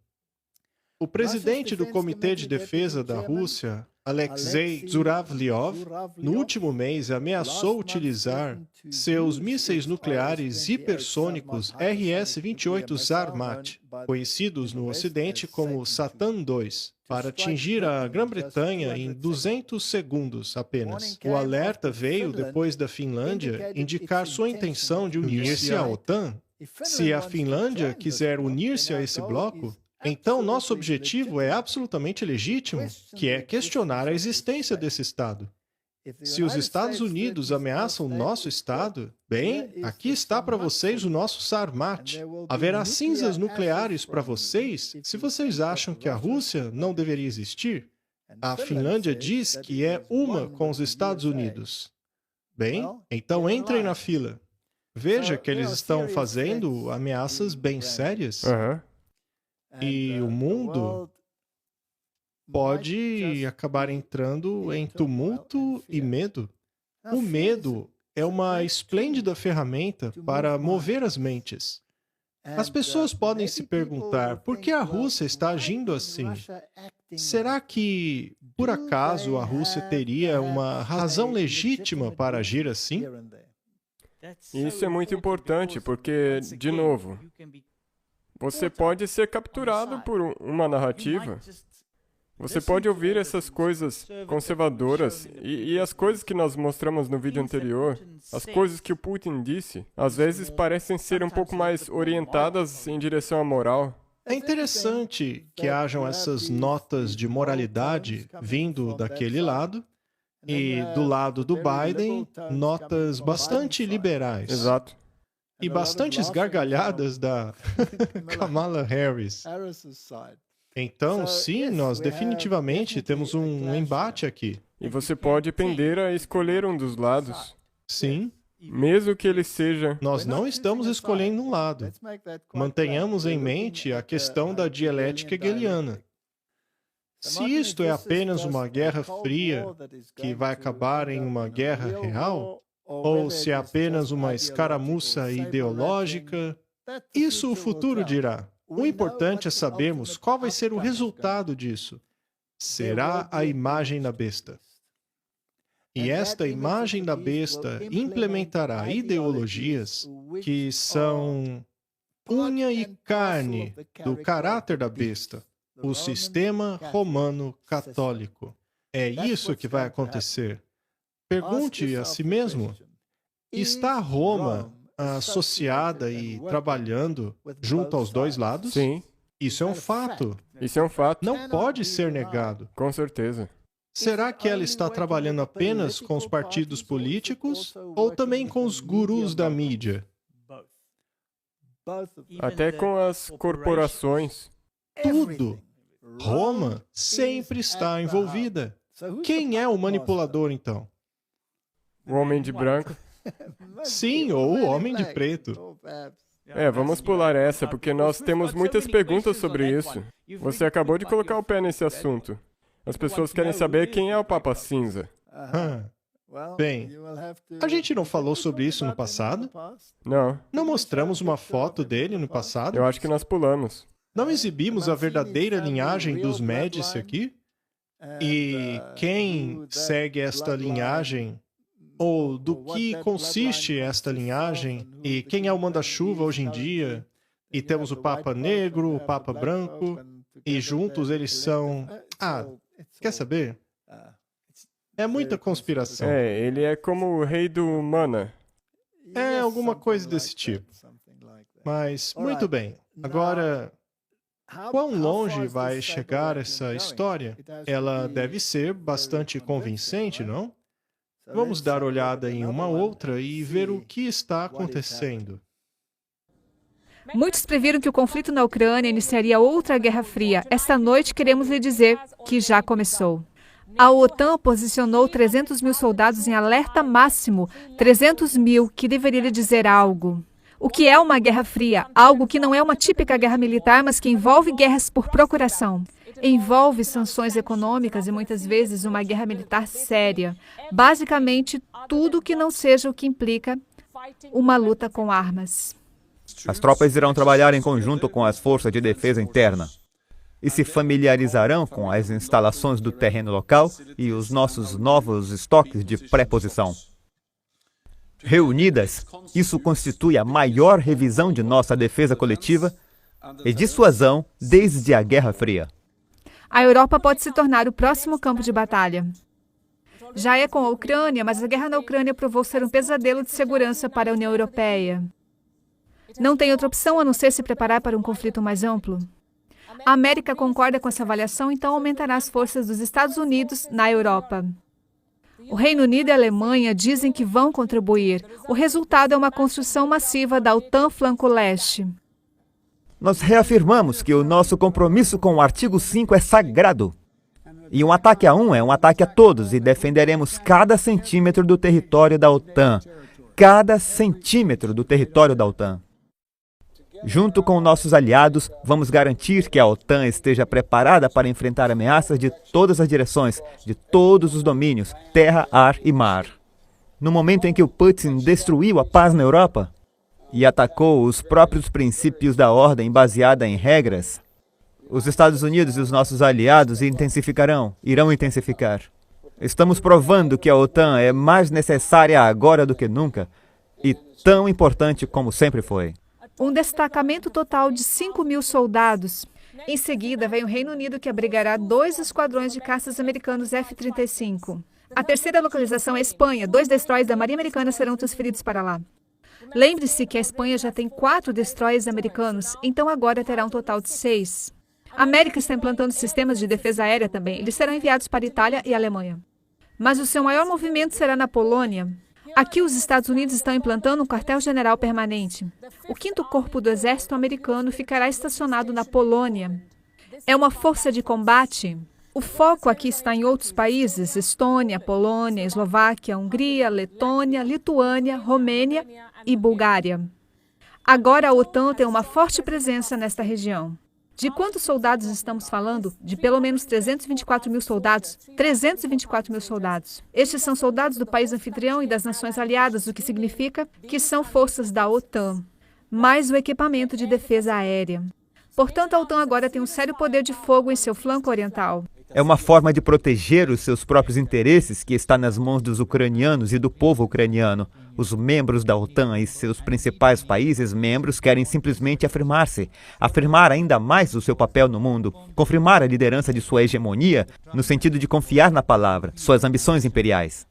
O presidente do Comitê de Defesa da Rússia, Alexei Zuravlyov, no último mês ameaçou utilizar seus mísseis nucleares hipersônicos RS-28 Sarmat, conhecidos no Ocidente como Satan II, para atingir a Grã-Bretanha em 200 segundos apenas. O alerta veio depois da Finlândia indicar sua intenção de unir-se à OTAN. Se a Finlândia quiser unir-se a esse bloco, então nosso objetivo é absolutamente legítimo, que é questionar a existência desse Estado. Se os Estados Unidos ameaçam o nosso Estado, bem, aqui está para vocês o nosso Sarmat. Haverá cinzas nucleares para vocês se vocês acham que a Rússia não deveria existir. A Finlândia diz que é uma com os Estados Unidos. Bem, então entrem na fila. Veja que eles estão fazendo ameaças bem sérias. E o mundo pode acabar entrando em tumulto e medo. O medo é uma esplêndida ferramenta para mover as mentes. As pessoas podem se perguntar por que a Rússia está agindo assim. Será que, por acaso, a Rússia teria uma razão legítima para agir assim? Isso é muito importante porque, de novo, Você pode ser capturado por uma narrativa. Você pode ouvir essas coisas conservadoras e as coisas que nós mostramos no vídeo anterior, as coisas que o Putin disse, às vezes parecem ser um pouco mais orientadas em direção à moral. É interessante que hajam essas notas de moralidade vindo daquele lado e do lado do Biden, notas bastante liberais. Exato. E bastantes gargalhadas da Kamala Harris. Então, sim, nós definitivamente temos um embate aqui. E você pode pender a escolher um dos lados, Sim, mesmo que ele seja... nós não estamos escolhendo um lado. Mantenhamos em mente a questão da dialética hegeliana. Se isto é apenas uma guerra fria que vai acabar em uma guerra real, ou se é apenas uma escaramuça ideológica, isso o futuro dirá. O importante é sabermos qual vai ser o resultado disso. Será a imagem da besta. E esta imagem da besta implementará ideologias que são unha e carne do caráter da besta, o sistema romano católico. É isso que vai acontecer. Pergunte a si mesmo: está Roma associada e trabalhando junto aos dois lados? Sim, Isso é um fato. isso é um fato. Não pode ser negado. Com certeza. Será que ela está trabalhando apenas com os partidos políticos ou também com os gurus da mídia? Até com as corporações. Tudo. Roma sempre está envolvida. Quem é o manipulador, então? O homem de branco. Sim, ou o homem de preto. Vamos pular essa, porque nós temos muitas perguntas sobre isso. Você acabou de colocar o pé nesse assunto. As pessoas querem saber quem é o Papa Cinza. Bem, a gente não falou sobre isso no passado? Não, Não mostramos uma foto dele no passado? eu acho que nós pulamos. Não exibimos a verdadeira linhagem dos Médici aqui? E quem segue esta linhagem, ou do que consiste esta linhagem, e quem é o manda-chuva hoje em dia? E temos o Papa Negro, o Papa Branco, e juntos eles são... Quer saber? É muita conspiração. Ele é como o rei do Mana. É alguma coisa desse tipo. Mas, muito bem. Agora, quão longe vai chegar essa história? Ela deve ser bastante convincente, não? Vamos dar olhada em uma outra e ver o que está acontecendo. Muitos previram que o conflito na Ucrânia iniciaria outra Guerra Fria. Esta noite queremos lhe dizer que já começou. A OTAN posicionou 300 mil soldados em alerta máximo, 300 mil, que deveria lhe dizer algo. O que é uma Guerra Fria? Algo que não é uma típica guerra militar, mas que envolve guerras por procuração. Envolve sanções econômicas e muitas vezes uma guerra militar séria. Basicamente, tudo que não seja o que implica uma luta com armas. As tropas irão trabalhar em conjunto com as forças de defesa interna e se familiarizarão com as instalações do terreno local e os nossos novos estoques de pré-posição. Reunidas, isso constitui a maior revisão de nossa defesa coletiva e dissuasão desde a Guerra Fria. A Europa pode se tornar o próximo campo de batalha. Já é com a Ucrânia, mas a guerra na Ucrânia provou ser um pesadelo de segurança para a União Europeia. Não tem outra opção a não ser se preparar para um conflito mais amplo. A América concorda com essa avaliação, então aumentará as forças dos Estados Unidos na Europa. O Reino Unido e a Alemanha dizem que vão contribuir. O resultado é uma construção massiva da OTAN Flanco Leste. Nós reafirmamos que o nosso compromisso com o artigo 5 é sagrado. E um ataque a um é um ataque a todos, e defenderemos cada centímetro do território da OTAN. Cada centímetro do território da OTAN. Junto com nossos aliados, vamos garantir que a OTAN esteja preparada para enfrentar ameaças de todas as direções, de todos os domínios, terra, ar e mar. No momento em que o Putin destruiu a paz na Europa e atacou os próprios princípios da ordem baseada em regras, os Estados Unidos e os nossos aliados irão intensificar. Estamos provando que a OTAN é mais necessária agora do que nunca e tão importante como sempre foi. um destacamento total de 5.000 soldados. Em seguida, vem o Reino Unido, que abrigará 2 esquadrões de caças americanos F-35. A terceira localização é a Espanha. 2 destroyers da Marinha Americana serão transferidos para lá. Lembre-se que a Espanha já tem 4 destroyers americanos, então agora terá um total de 6. A América está implantando sistemas de defesa aérea também. Eles serão enviados para a Itália e a Alemanha. Mas o seu maior movimento será na Polônia. Aqui, os Estados Unidos estão implantando um quartel-general permanente. O 5º Corpo do Exército Americano ficará estacionado na Polônia. É uma força de combate. O foco aqui está em outros países: Estônia, Polônia, Eslováquia, Hungria, Letônia, Lituânia, Romênia e Bulgária. Agora a OTAN tem uma forte presença nesta região. De quantos soldados estamos falando? De pelo menos 324.000 soldados. 324.000 soldados. Estes são soldados do país anfitrião e das nações aliadas, o que significa que são forças da OTAN, mais o equipamento de defesa aérea. Portanto, a OTAN agora tem um sério poder de fogo em seu flanco oriental. É uma forma de proteger os seus próprios interesses que está nas mãos dos ucranianos e do povo ucraniano. Os membros da OTAN e seus principais países membros querem simplesmente afirmar-se, afirmar ainda mais o seu papel no mundo, confirmar a liderança de sua hegemonia, no sentido de confiar na palavra, suas ambições imperiais.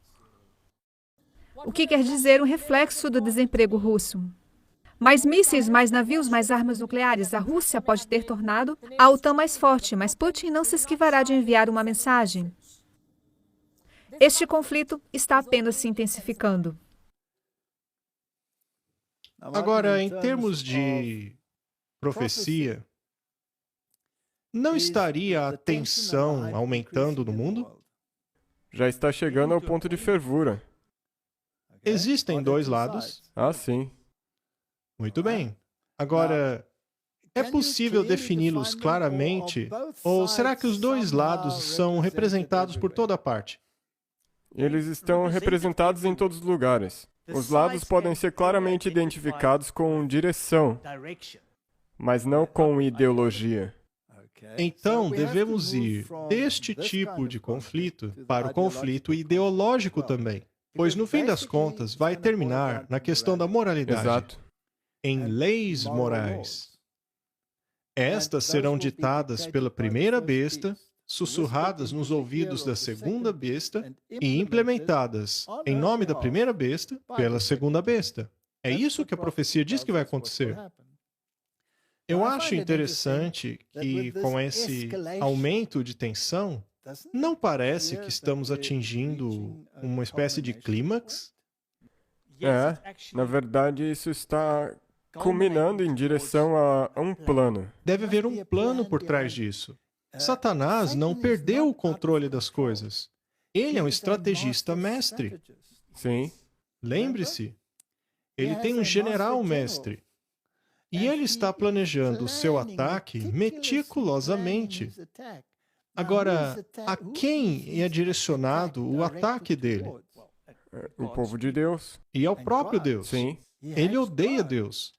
O que quer dizer um reflexo do desemprego russo? Mais mísseis, mais navios, mais armas nucleares. A Rússia pode ter tornado a OTAN mais forte, mas Putin não se esquivará de enviar uma mensagem. Este conflito está apenas se intensificando. Agora, em termos de profecia, não estaria a tensão aumentando no mundo? Já está chegando ao ponto de fervura. Existem 2 lados. Ah, sim. Muito bem. Agora, é possível defini-los claramente? Ou será que os 2 lados são representados por toda parte? Eles estão representados em todos os lugares. Os lados podem ser claramente identificados com direção, mas não com ideologia. Então, devemos ir deste tipo de conflito para o conflito ideológico também, pois no fim das contas vai terminar na questão da moralidade. Exato. Em leis morais. Estas serão ditadas pela primeira besta, sussurradas nos ouvidos da segunda besta e implementadas em nome da primeira besta pela segunda besta. É isso que a profecia diz que vai acontecer. Eu acho interessante que, com esse aumento de tensão, não parece que estamos atingindo uma espécie de clímax? Na verdade, isso está culminando em direção a um plano. Deve haver um plano por trás disso. Satanás não perdeu o controle das coisas. Ele é um estrategista mestre. Sim. Lembre-se, ele tem um general mestre. E ele está planejando o seu ataque meticulosamente. Agora, a quem é direcionado o ataque dele? O povo de Deus. E ao próprio Deus. Sim. Ele odeia Deus.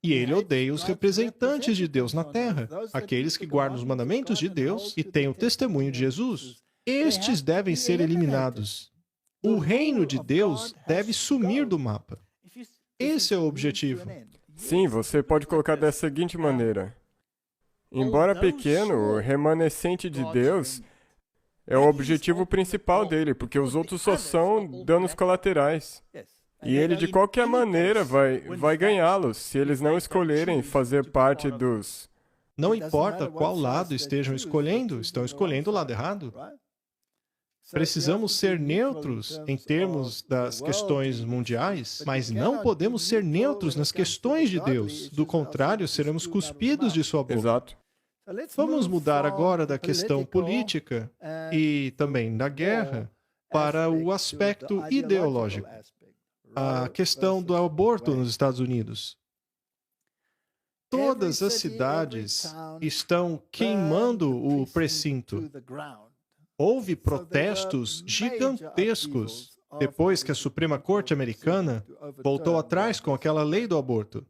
E ele odeia os representantes de Deus na terra, aqueles que guardam os mandamentos de Deus e têm o testemunho de Jesus. Estes devem ser eliminados. O reino de Deus deve sumir do mapa. Esse é o objetivo. Sim, você pode colocar da seguinte maneira. Embora pequeno, o remanescente de Deus é o objetivo principal dele, porque os outros só são danos colaterais. E ele, de qualquer maneira, vai ganhá-los, se eles não escolherem fazer parte dos... Não importa qual lado estejam escolhendo o lado errado. Precisamos ser neutros em termos das questões mundiais, mas não podemos ser neutros nas questões de Deus. Do contrário, seremos cuspidos de sua boca. Exato. Vamos mudar agora da questão política e também da guerra para o aspecto ideológico. A questão do aborto nos Estados Unidos. Todas as cidades estão queimando o precinto. Houve protestos gigantescos depois que a Suprema Corte americana voltou atrás com aquela lei do aborto.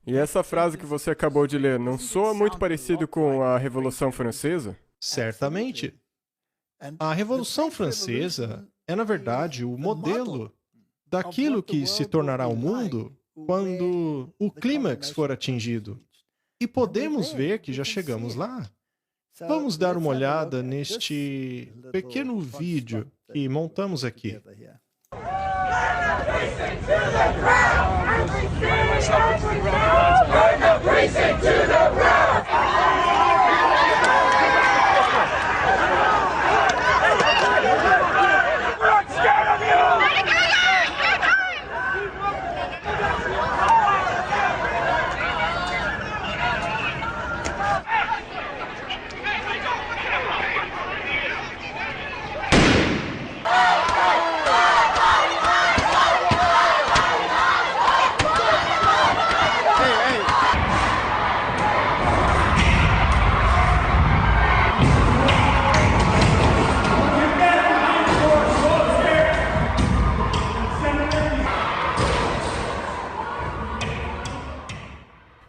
E essa frase que você acabou de ler não soa muito parecido com a Revolução Francesa? Certamente. A Revolução Francesa é, na verdade, o modelo daquilo que se tornará o mundo quando o clímax for atingido. E podemos ver que já chegamos lá. Vamos dar uma olhada neste pequeno vídeo que montamos aqui.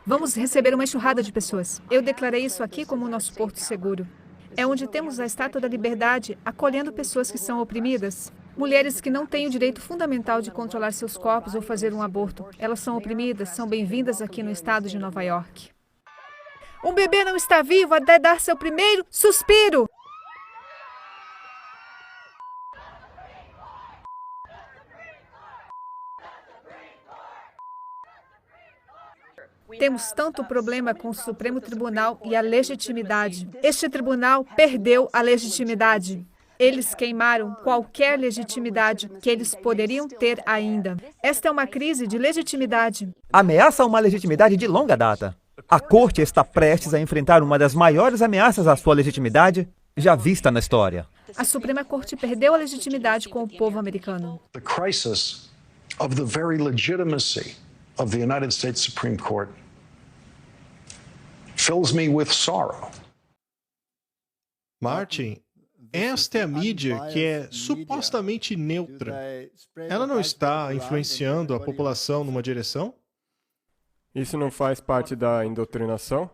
Vamos receber uma enxurrada de pessoas. Eu declarei isso aqui como o nosso porto seguro. É onde temos a Estátua da Liberdade acolhendo pessoas que são oprimidas. Mulheres que não têm o direito fundamental de controlar seus corpos ou fazer um aborto. Elas são oprimidas, são bem-vindas aqui no estado de Nova York. Um bebê não está vivo até dar seu primeiro suspiro. Temos tanto problema com o Supremo Tribunal e a legitimidade. Este tribunal perdeu a legitimidade. Eles queimaram qualquer legitimidade que eles poderiam ter ainda. Esta é uma crise de legitimidade. Ameaça uma legitimidade de longa data. A Corte está prestes a enfrentar uma das maiores ameaças à sua legitimidade já vista na história. A Suprema Corte perdeu a legitimidade com o povo americano. The crisis of the very legitimacy of the United States Supreme Court fills me with sorrow. Martin, esta é a mídia que é supostamente neutra. Ela não está influenciando a população numa direção? Isso não faz parte da indoutrinação?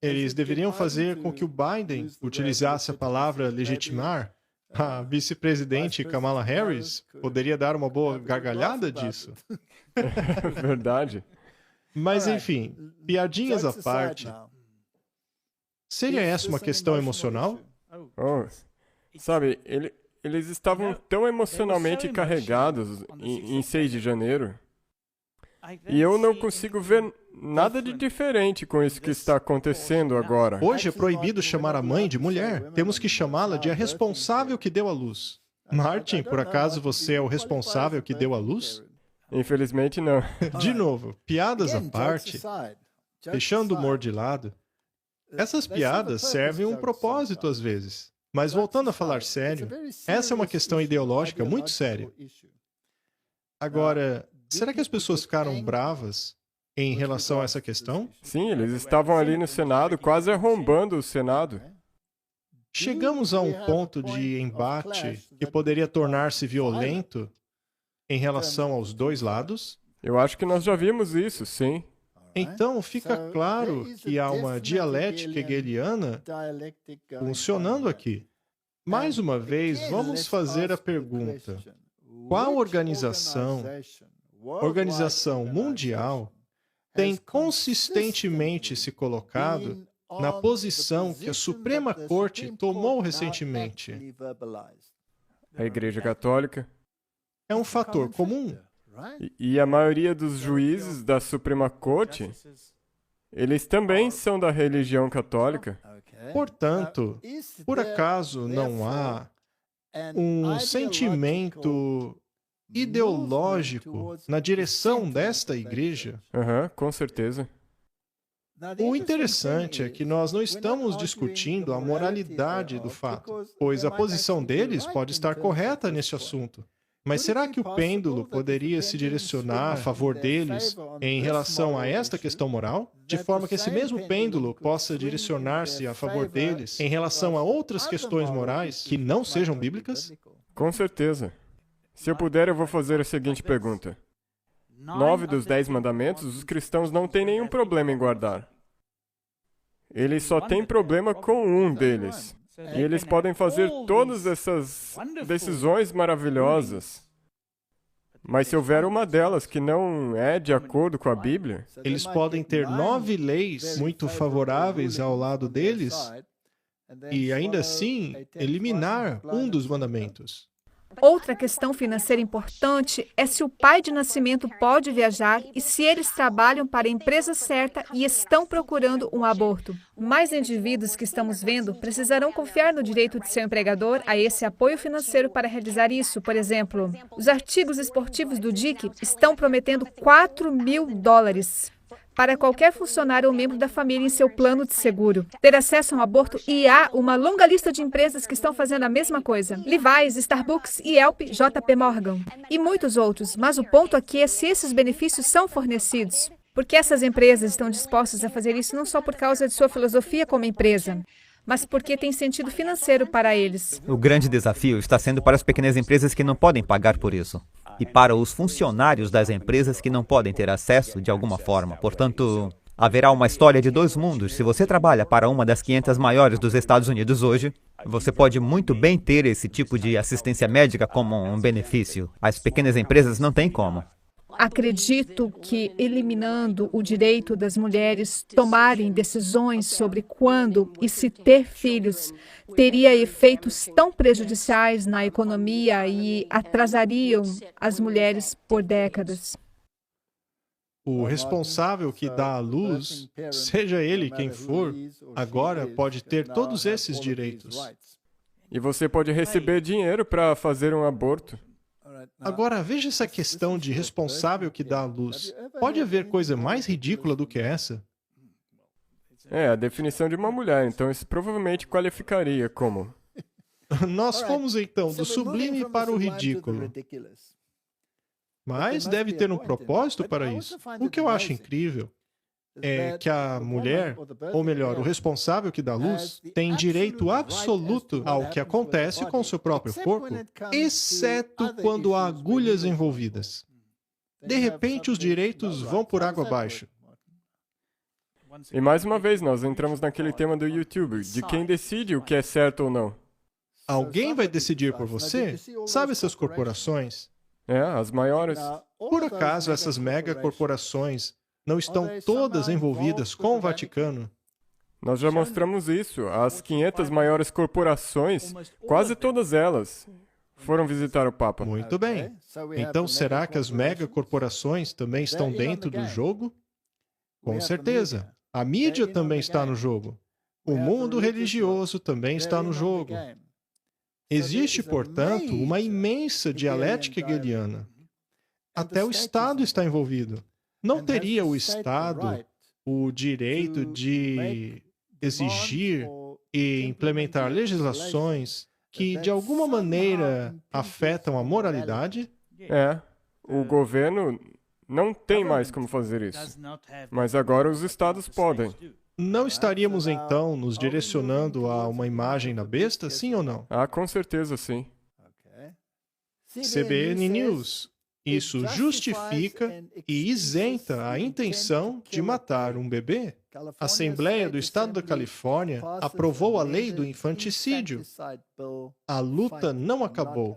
Eles deveriam fazer com que o Biden utilizasse a palavra legitimar. A vice-presidente Kamala Harris poderia dar uma boa gargalhada disso. Verdade. Mas, enfim, piadinhas à parte, seria essa uma questão emocional? Oh, sabe, eles estavam tão emocionalmente carregados em 6 de janeiro. E eu não consigo ver nada de diferente com isso que está acontecendo agora. Hoje é proibido chamar a mãe de mulher. Temos que chamá-la de a responsável que deu à luz. Martin, por acaso você é o responsável que deu à luz? Infelizmente, não. De novo, piadas à parte, deixando o humor de lado, essas piadas servem um propósito às vezes. Mas voltando a falar sério, essa é uma questão ideológica muito séria. Agora, será que as pessoas ficaram bravas em relação a essa questão? Sim, eles estavam ali no Senado, quase arrombando o Senado. Chegamos a um ponto de embate que poderia tornar-se violento em relação aos dois lados? Eu acho que nós já vimos isso, sim. Então, fica claro que há uma dialética hegeliana funcionando aqui. Mais uma vez, vamos fazer a pergunta: qual organização mundial, tem consistentemente se colocado na posição que a Suprema Corte tomou recentemente? A Igreja Católica. É um fator comum. E a maioria dos juízes da Suprema Corte, eles também são da religião católica. Portanto, por acaso não há um sentimento ideológico na direção desta igreja? Com certeza. O interessante é que nós não estamos discutindo a moralidade do fato, pois a posição deles pode estar correta nesse assunto. Mas será que o pêndulo poderia se direcionar a favor deles em relação a esta questão moral? De forma que esse mesmo pêndulo possa direcionar-se a favor deles em relação a outras questões morais que não sejam bíblicas? Com certeza. Se eu puder, eu vou fazer a seguinte pergunta. 9 dos 10 mandamentos, os cristãos não têm nenhum problema em guardar. Eles só têm problema com um deles. E eles podem fazer todas essas decisões maravilhosas. Mas se houver uma delas que não é de acordo com a Bíblia, Eles podem ter 9 leis muito favoráveis ao lado deles e, ainda assim, eliminar um dos mandamentos. Outra questão financeira importante é se o pai de nascimento pode viajar e se eles trabalham para a empresa certa e estão procurando um aborto. Mais indivíduos que estamos vendo precisarão confiar no direito de seu empregador a esse apoio financeiro para realizar isso. Por exemplo, os artigos esportivos do DIC estão prometendo $4.000 para qualquer funcionário ou membro da família em seu plano de seguro ter acesso a um aborto, e há uma longa lista de empresas que estão fazendo a mesma coisa. Levi's, Starbucks, Yelp, JP Morgan e muitos outros. Mas o ponto aqui é se esses benefícios são fornecidos. Porque essas empresas estão dispostas a fazer isso não só por causa de sua filosofia como empresa, mas porque tem sentido financeiro para eles. O grande desafio está sendo para as pequenas empresas que não podem pagar por isso. E para os funcionários das empresas que não podem ter acesso de alguma forma. Portanto, haverá uma história de dois mundos. Se você trabalha para uma das 500 maiores dos Estados Unidos hoje, você pode muito bem ter esse tipo de assistência médica como um benefício. As pequenas empresas não têm como. Acredito que eliminando o direito das mulheres tomarem decisões sobre quando e se ter filhos teria efeitos tão prejudiciais na economia e atrasariam as mulheres por décadas. O responsável que dá à luz, seja ele quem for, agora pode ter todos esses direitos. e você pode receber dinheiro para fazer um aborto. Agora, veja essa questão de responsável que dá à luz. Pode haver coisa mais ridícula do que essa? É, a definição de uma mulher, então isso provavelmente qualificaria como... Nós fomos, então, do sublime para o ridículo. Mas deve ter um propósito para isso. O que eu acho incrível é que a mulher, ou melhor, o responsável que dá à luz, tem direito absoluto ao que acontece com o seu próprio corpo, exceto quando há agulhas envolvidas. De repente, os direitos vão por água abaixo. E mais uma vez, nós entramos naquele tema do YouTube, de quem decide o que é certo ou não. Alguém vai decidir por você? Sabe essas corporações? É, as maiores. Por acaso essas megacorporações não estão todas envolvidas com o Vaticano? Nós já mostramos isso. As 500 maiores corporações, quase todas elas, foram visitar o Papa. Muito bem. Então, será que as megacorporações também estão dentro do jogo? Com certeza. A mídia também está no jogo. O mundo religioso também está no jogo. Existe, portanto, uma imensa dialética hegeliana. Até o Estado está envolvido. Não teria o Estado o direito de exigir e implementar legislações que, de alguma maneira, afetam a moralidade? É, o governo não tem mais como fazer isso. Mas agora os estados podem. Não estaríamos, então, nos direcionando a uma imagem da besta, sim ou não? Ah, com certeza sim. CBN News. Isso justifica e isenta a intenção de matar um bebê. A Assembleia do Estado da Califórnia aprovou a lei do infanticídio. A luta não acabou.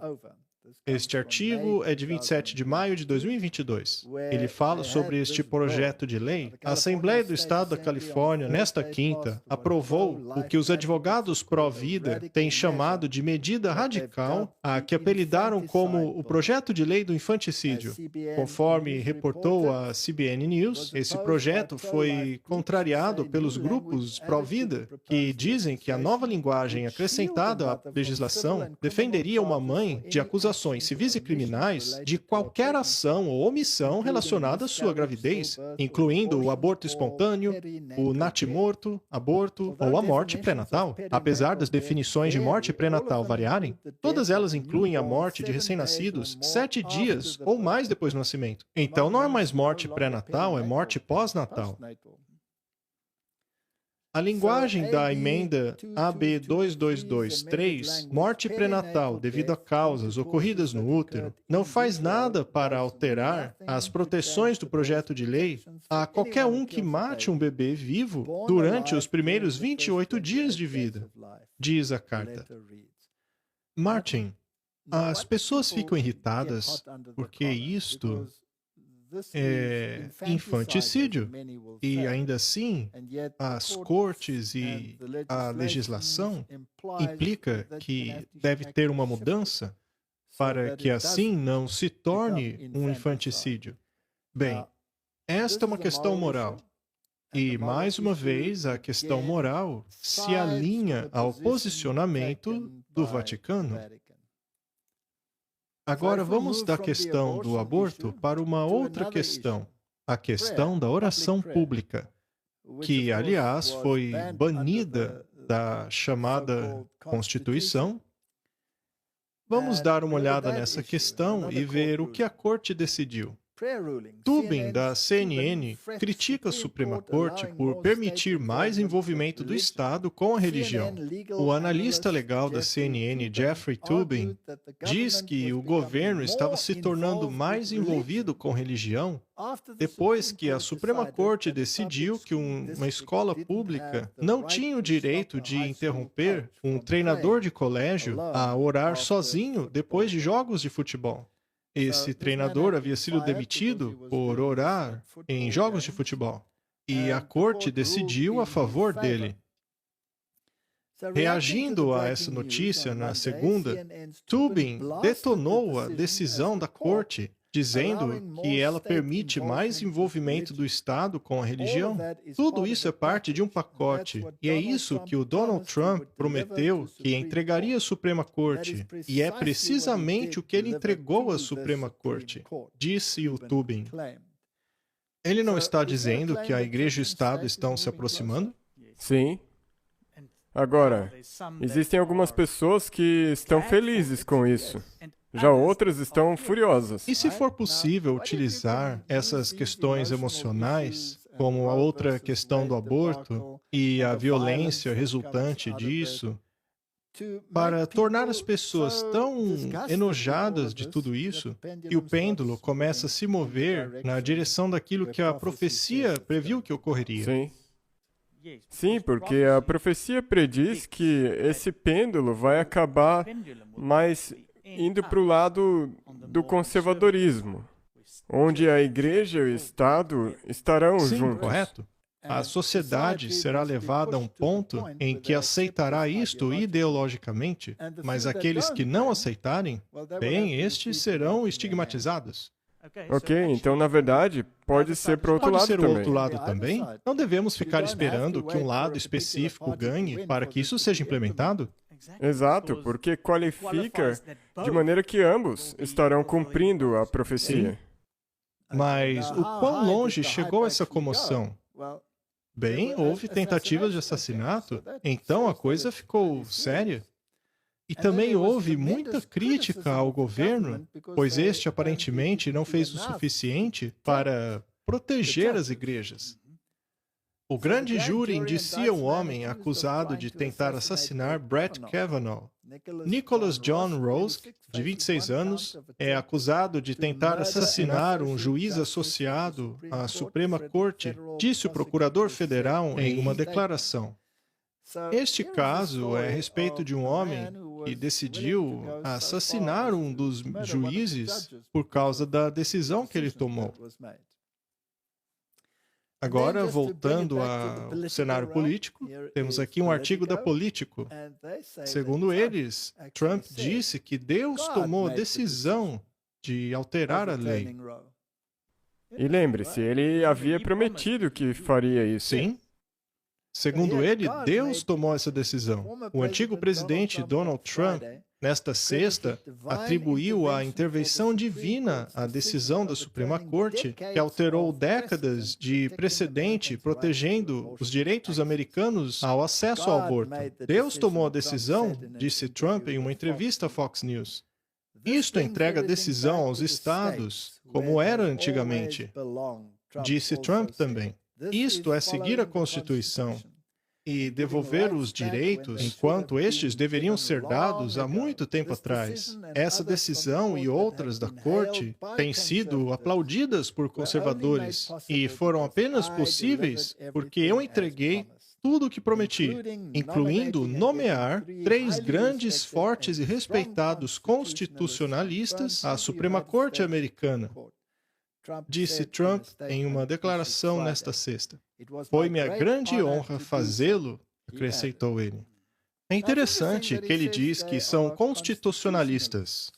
Este artigo é de 27 de maio de 2022. Ele fala sobre este projeto de lei. A Assembleia do Estado da Califórnia, nesta quinta, aprovou o que os advogados pró-vida têm chamado de medida radical, a que apelidaram como o projeto de lei do infanticídio. Conforme reportou a CBN News, esse projeto foi contrariado pelos grupos pró-vida, que dizem que a nova linguagem acrescentada à legislação defenderia uma mãe de acusações civis e criminais de qualquer ação ou omissão relacionada à sua gravidez, incluindo o aborto espontâneo, o natimorto, aborto ou a morte pré-natal. Apesar das definições de morte pré-natal variarem, todas elas incluem a morte de recém-nascidos 7 dias ou mais depois do nascimento. Então não é mais morte pré-natal, é morte pós-natal. A linguagem da emenda AB 2223, morte pré-natal devido a causas ocorridas no útero, não faz nada para alterar as proteções do projeto de lei a qualquer um que mate um bebê vivo durante os primeiros 28 dias de vida, diz a carta. Martin, As pessoas ficam irritadas porque isto é infanticídio. E ainda assim, as cortes e a legislação implica que deve ter uma mudança para que assim não se torne um infanticídio. Bem, esta é uma questão moral. E, mais uma vez, a questão moral se alinha ao posicionamento do Vaticano. Agora, vamos da questão do aborto para uma outra questão, a questão da oração pública, que, aliás, foi banida da chamada Constituição. Vamos dar uma olhada nessa questão e ver o que a Corte decidiu. Tubin, da CNN, critica a Suprema Corte por permitir mais envolvimento do Estado com a religião. O analista legal da CNN, Jeffrey Tubin, diz que o governo estava se tornando mais envolvido com religião depois que a Suprema Corte decidiu que uma escola pública não tinha o direito de interromper um treinador de colégio a orar sozinho depois de jogos de futebol. Esse treinador havia sido demitido por orar em jogos de futebol. E a corte decidiu a favor dele. Reagindo a essa notícia na segunda, Tubin detonou a decisão da corte, dizendo que ela permite mais envolvimento do Estado com a religião. Tudo isso é parte de um pacote, e é isso que o Donald Trump prometeu que entregaria à Suprema Corte, e é precisamente o que ele entregou à Suprema Corte, disse o Tubin. Ele não está dizendo que a Igreja e o Estado estão se aproximando? Sim. Agora, existem algumas pessoas que estão felizes com isso. Já outras estão furiosas. E se for possível utilizar essas questões emocionais, como a outra questão do aborto e a violência resultante disso, para tornar as pessoas tão enojadas de tudo isso, que o pêndulo começa a se mover na direção daquilo que a profecia previu que ocorreria? Sim. Sim, porque a profecia prediz que esse pêndulo vai acabar mais indo para o lado do conservadorismo, onde a igreja e o Estado estarão juntos. Correto. A sociedade será levada a um ponto em que aceitará isto ideologicamente, mas aqueles que não aceitarem, bem, estes serão estigmatizados. Ok, então na verdade pode ser para o outro Pode lado ser o também. outro lado também? Não devemos ficar esperando que um lado específico ganhe para que isso seja implementado? Exato, porque qualifica de maneira que ambos estarão cumprindo a profecia. Mas o quão longe chegou essa comoção? Bem, houve tentativas de assassinato, então a coisa ficou séria. E também houve muita crítica ao governo, pois este aparentemente não fez o suficiente para proteger as igrejas. O grande júri indicia um homem acusado de tentar assassinar Brett Kavanaugh. Nicholas John Rose, de 26 anos, é acusado de tentar assassinar um juiz associado à Suprema Corte, disse o procurador federal em uma declaração. Este caso é a respeito de um homem que decidiu assassinar um dos juízes por causa da decisão que ele tomou. Agora, voltando ao cenário político, temos aqui um artigo da Político. Segundo eles, Trump disse que Deus tomou a decisão de alterar a lei. E lembre-se, ele havia prometido que faria isso. Sim. Segundo ele, Deus tomou essa decisão. O antigo presidente Donald Trump, nesta sexta, atribuiu a intervenção divina à decisão da Suprema Corte, que alterou décadas de precedente protegendo os direitos americanos ao acesso ao aborto. Deus tomou a decisão, disse Trump em uma entrevista à Fox News. Isto entrega a decisão aos estados, como era antigamente, disse Trump também. Isto é seguir a Constituição e devolver os direitos enquanto estes deveriam ser dados há muito tempo atrás. Essa decisão e outras da Corte têm sido aplaudidas por conservadores e foram apenas possíveis porque eu entreguei tudo o que prometi, incluindo nomear 3 grandes, fortes e respeitados constitucionalistas à Suprema Corte americana, disse Trump em uma declaração nesta sexta. Foi minha grande honra fazê-lo, acrescentou ele. É interessante que ele diz que são constitucionalistas.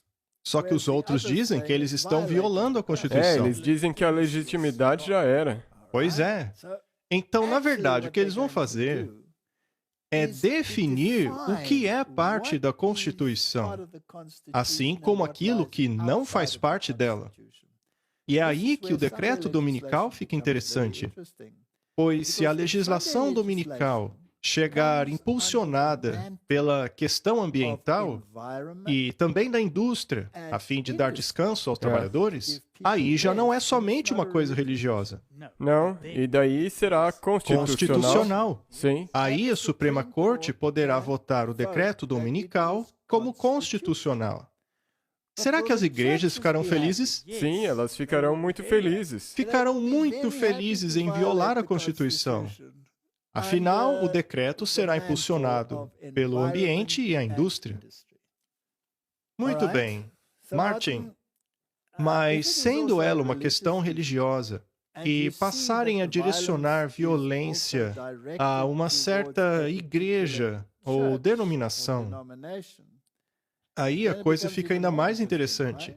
Só que os outros dizem que eles estão violando a Constituição. Eles dizem que a legitimidade já era. Pois é. Então, na verdade, o que eles vão fazer é definir o que é parte da Constituição, assim como aquilo que não faz parte dela. E é aí que o decreto dominical fica interessante, pois se a legislação dominical chegar impulsionada pela questão ambiental e também da indústria, a fim de dar descanso aos trabalhadores, aí já não é somente uma coisa religiosa. Não, e daí será constitucional. Sim. Aí a Suprema Corte poderá votar o decreto dominical como constitucional. Será que as igrejas ficarão felizes? Sim, elas ficarão muito felizes. Ficarão muito felizes em violar a Constituição. Afinal, o decreto será impulsionado pelo ambiente e a indústria. Muito bem, Martin. Mas sendo ela uma questão religiosa e passarem a direcionar violência a uma certa igreja ou denominação, aí a coisa fica ainda mais interessante.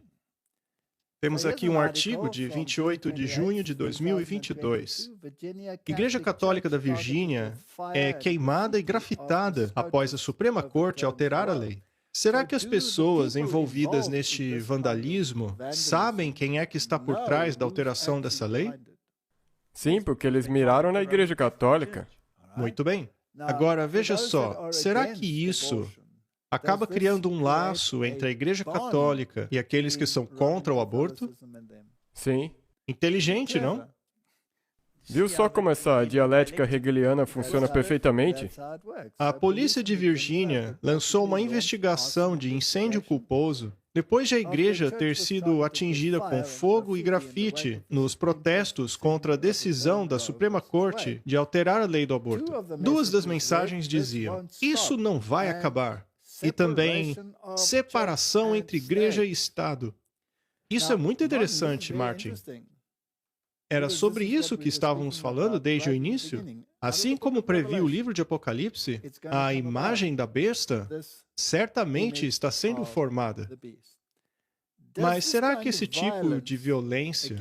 Temos aqui um artigo de 28 de junho de 2022. Igreja Católica da Virgínia é queimada e grafitada após a Suprema Corte alterar a lei. Será que as pessoas envolvidas neste vandalismo sabem quem é que está por trás da alteração dessa lei? Sim, porque eles miraram na Igreja Católica. Muito bem. Agora, veja só, será que isso acaba criando um laço entre a Igreja Católica e aqueles que são contra o aborto? Sim. Inteligente, não? Viu só como essa dialética hegeliana funciona perfeitamente? A polícia de Virgínia lançou uma investigação de incêndio culposo depois de a igreja ter sido atingida com fogo e grafite nos protestos contra a decisão da Suprema Corte de alterar a lei do aborto. 2 das mensagens diziam: "Isso não vai acabar." E também separação entre igreja e Estado. Isso é muito interessante, Martin. Era sobre isso que estávamos falando desde o início? Assim como previu o livro de Apocalipse, a imagem da besta certamente está sendo formada. Mas será que esse tipo de violência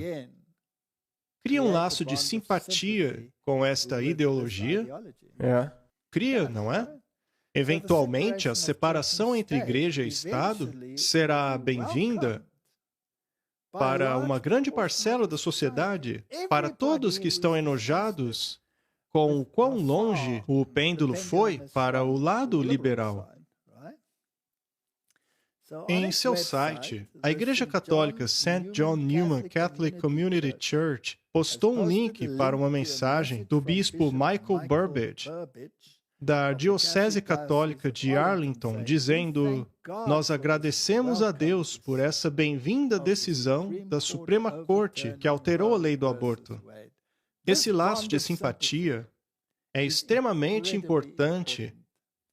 cria um laço de simpatia com esta ideologia? Cria, não é? Eventualmente, a separação entre igreja e Estado será bem-vinda para uma grande parcela da sociedade, para todos que estão enojados com o quão longe o pêndulo foi para o lado liberal. Em seu site, a Igreja Católica St. John Newman Catholic Community Church postou um link para uma mensagem do bispo Michael Burbidge, da Diocese Católica de Arlington, dizendo: "Nós agradecemos a Deus por essa bem-vinda decisão da Suprema Corte que alterou a lei do aborto. Esse laço de simpatia é extremamente importante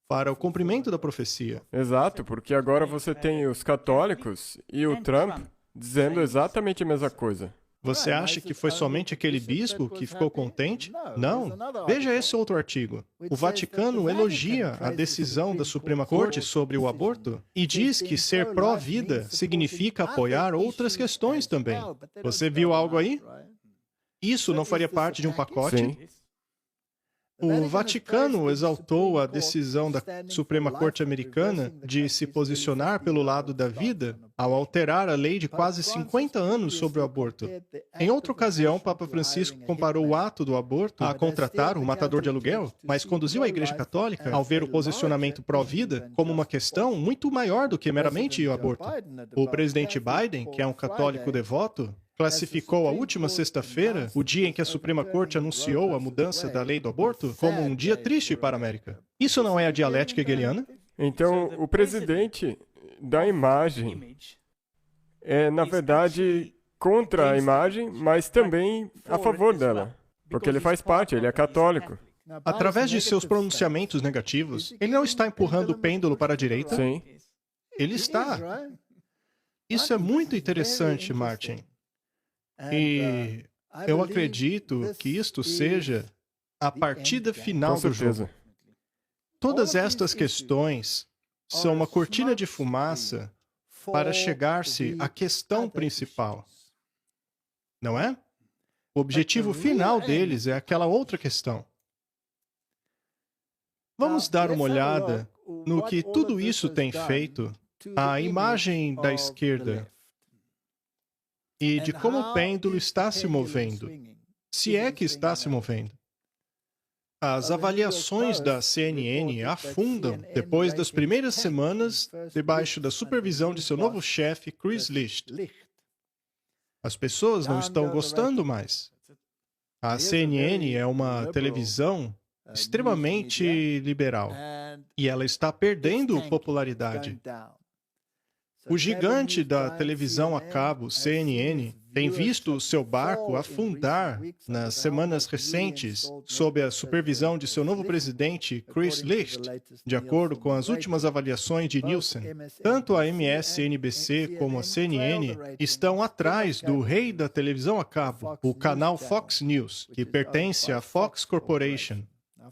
para o cumprimento da profecia." Exato, porque agora você tem os católicos e o Trump dizendo exatamente a mesma coisa. Você acha que foi somente aquele bispo que ficou contente? Não. Veja esse outro artigo. O Vaticano elogia a decisão da Suprema Corte sobre o aborto e diz que ser pró-vida significa apoiar outras questões também. Você viu algo aí? Isso não faria parte de um pacote? Sim. O Vaticano exaltou a decisão da Suprema Corte americana de se posicionar pelo lado da vida ao alterar a lei de quase 50 anos sobre o aborto. Em outra ocasião, Papa Francisco comparou o ato do aborto a contratar um matador de aluguel, mas conduziu a Igreja Católica ao ver o posicionamento pró-vida como uma questão muito maior do que meramente o aborto. O presidente Biden, que é um católico devoto, classificou a última sexta-feira, o dia em que a Suprema Corte anunciou a mudança da lei do aborto, como um dia triste para a América. Isso não é a dialética hegeliana? Então, o presidente da imagem é, na verdade, contra a imagem, mas também a favor dela, porque ele faz parte, ele é católico. Através de seus pronunciamentos negativos, ele não está empurrando o pêndulo para a direita? Sim. Ele está. Isso é muito interessante, Martin. E eu acredito que isto seja a partida final Com do jogo. certeza. Todas estas questões são uma cortina de fumaça para chegar-se à questão principal. Não é? O objetivo final deles é aquela outra questão. Vamos dar uma olhada no que tudo isso tem feito à imagem da esquerda e de como o pêndulo está se movendo, se é que está se movendo. As avaliações da CNN afundam depois das primeiras semanas debaixo da supervisão de seu novo chefe, Chris Licht. As pessoas não estão gostando mais. A CNN é uma televisão extremamente liberal e ela está perdendo popularidade. O gigante da televisão a cabo, CNN, tem visto o seu barco afundar nas semanas recentes sob a supervisão de seu novo presidente, Chris Licht, de acordo com as últimas avaliações de Nielsen. Tanto a MSNBC como a CNN estão atrás do rei da televisão a cabo, o canal Fox News, que pertence à Fox Corporation.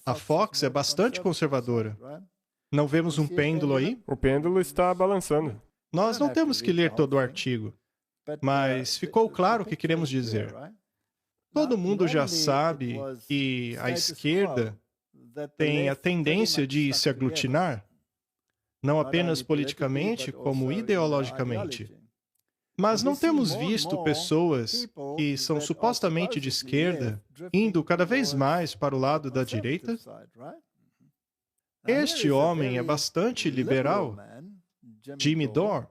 A Fox é bastante conservadora. Não vemos um pêndulo aí? O pêndulo está balançando. Nós não temos que ler todo o artigo, mas ficou claro o que queremos dizer. Todo mundo já sabe que a esquerda tem a tendência de se aglutinar, não apenas politicamente, como ideologicamente. Mas não temos visto pessoas que são supostamente de esquerda indo cada vez mais para o lado da direita? Este homem é bastante liberal, Jimmy Dore,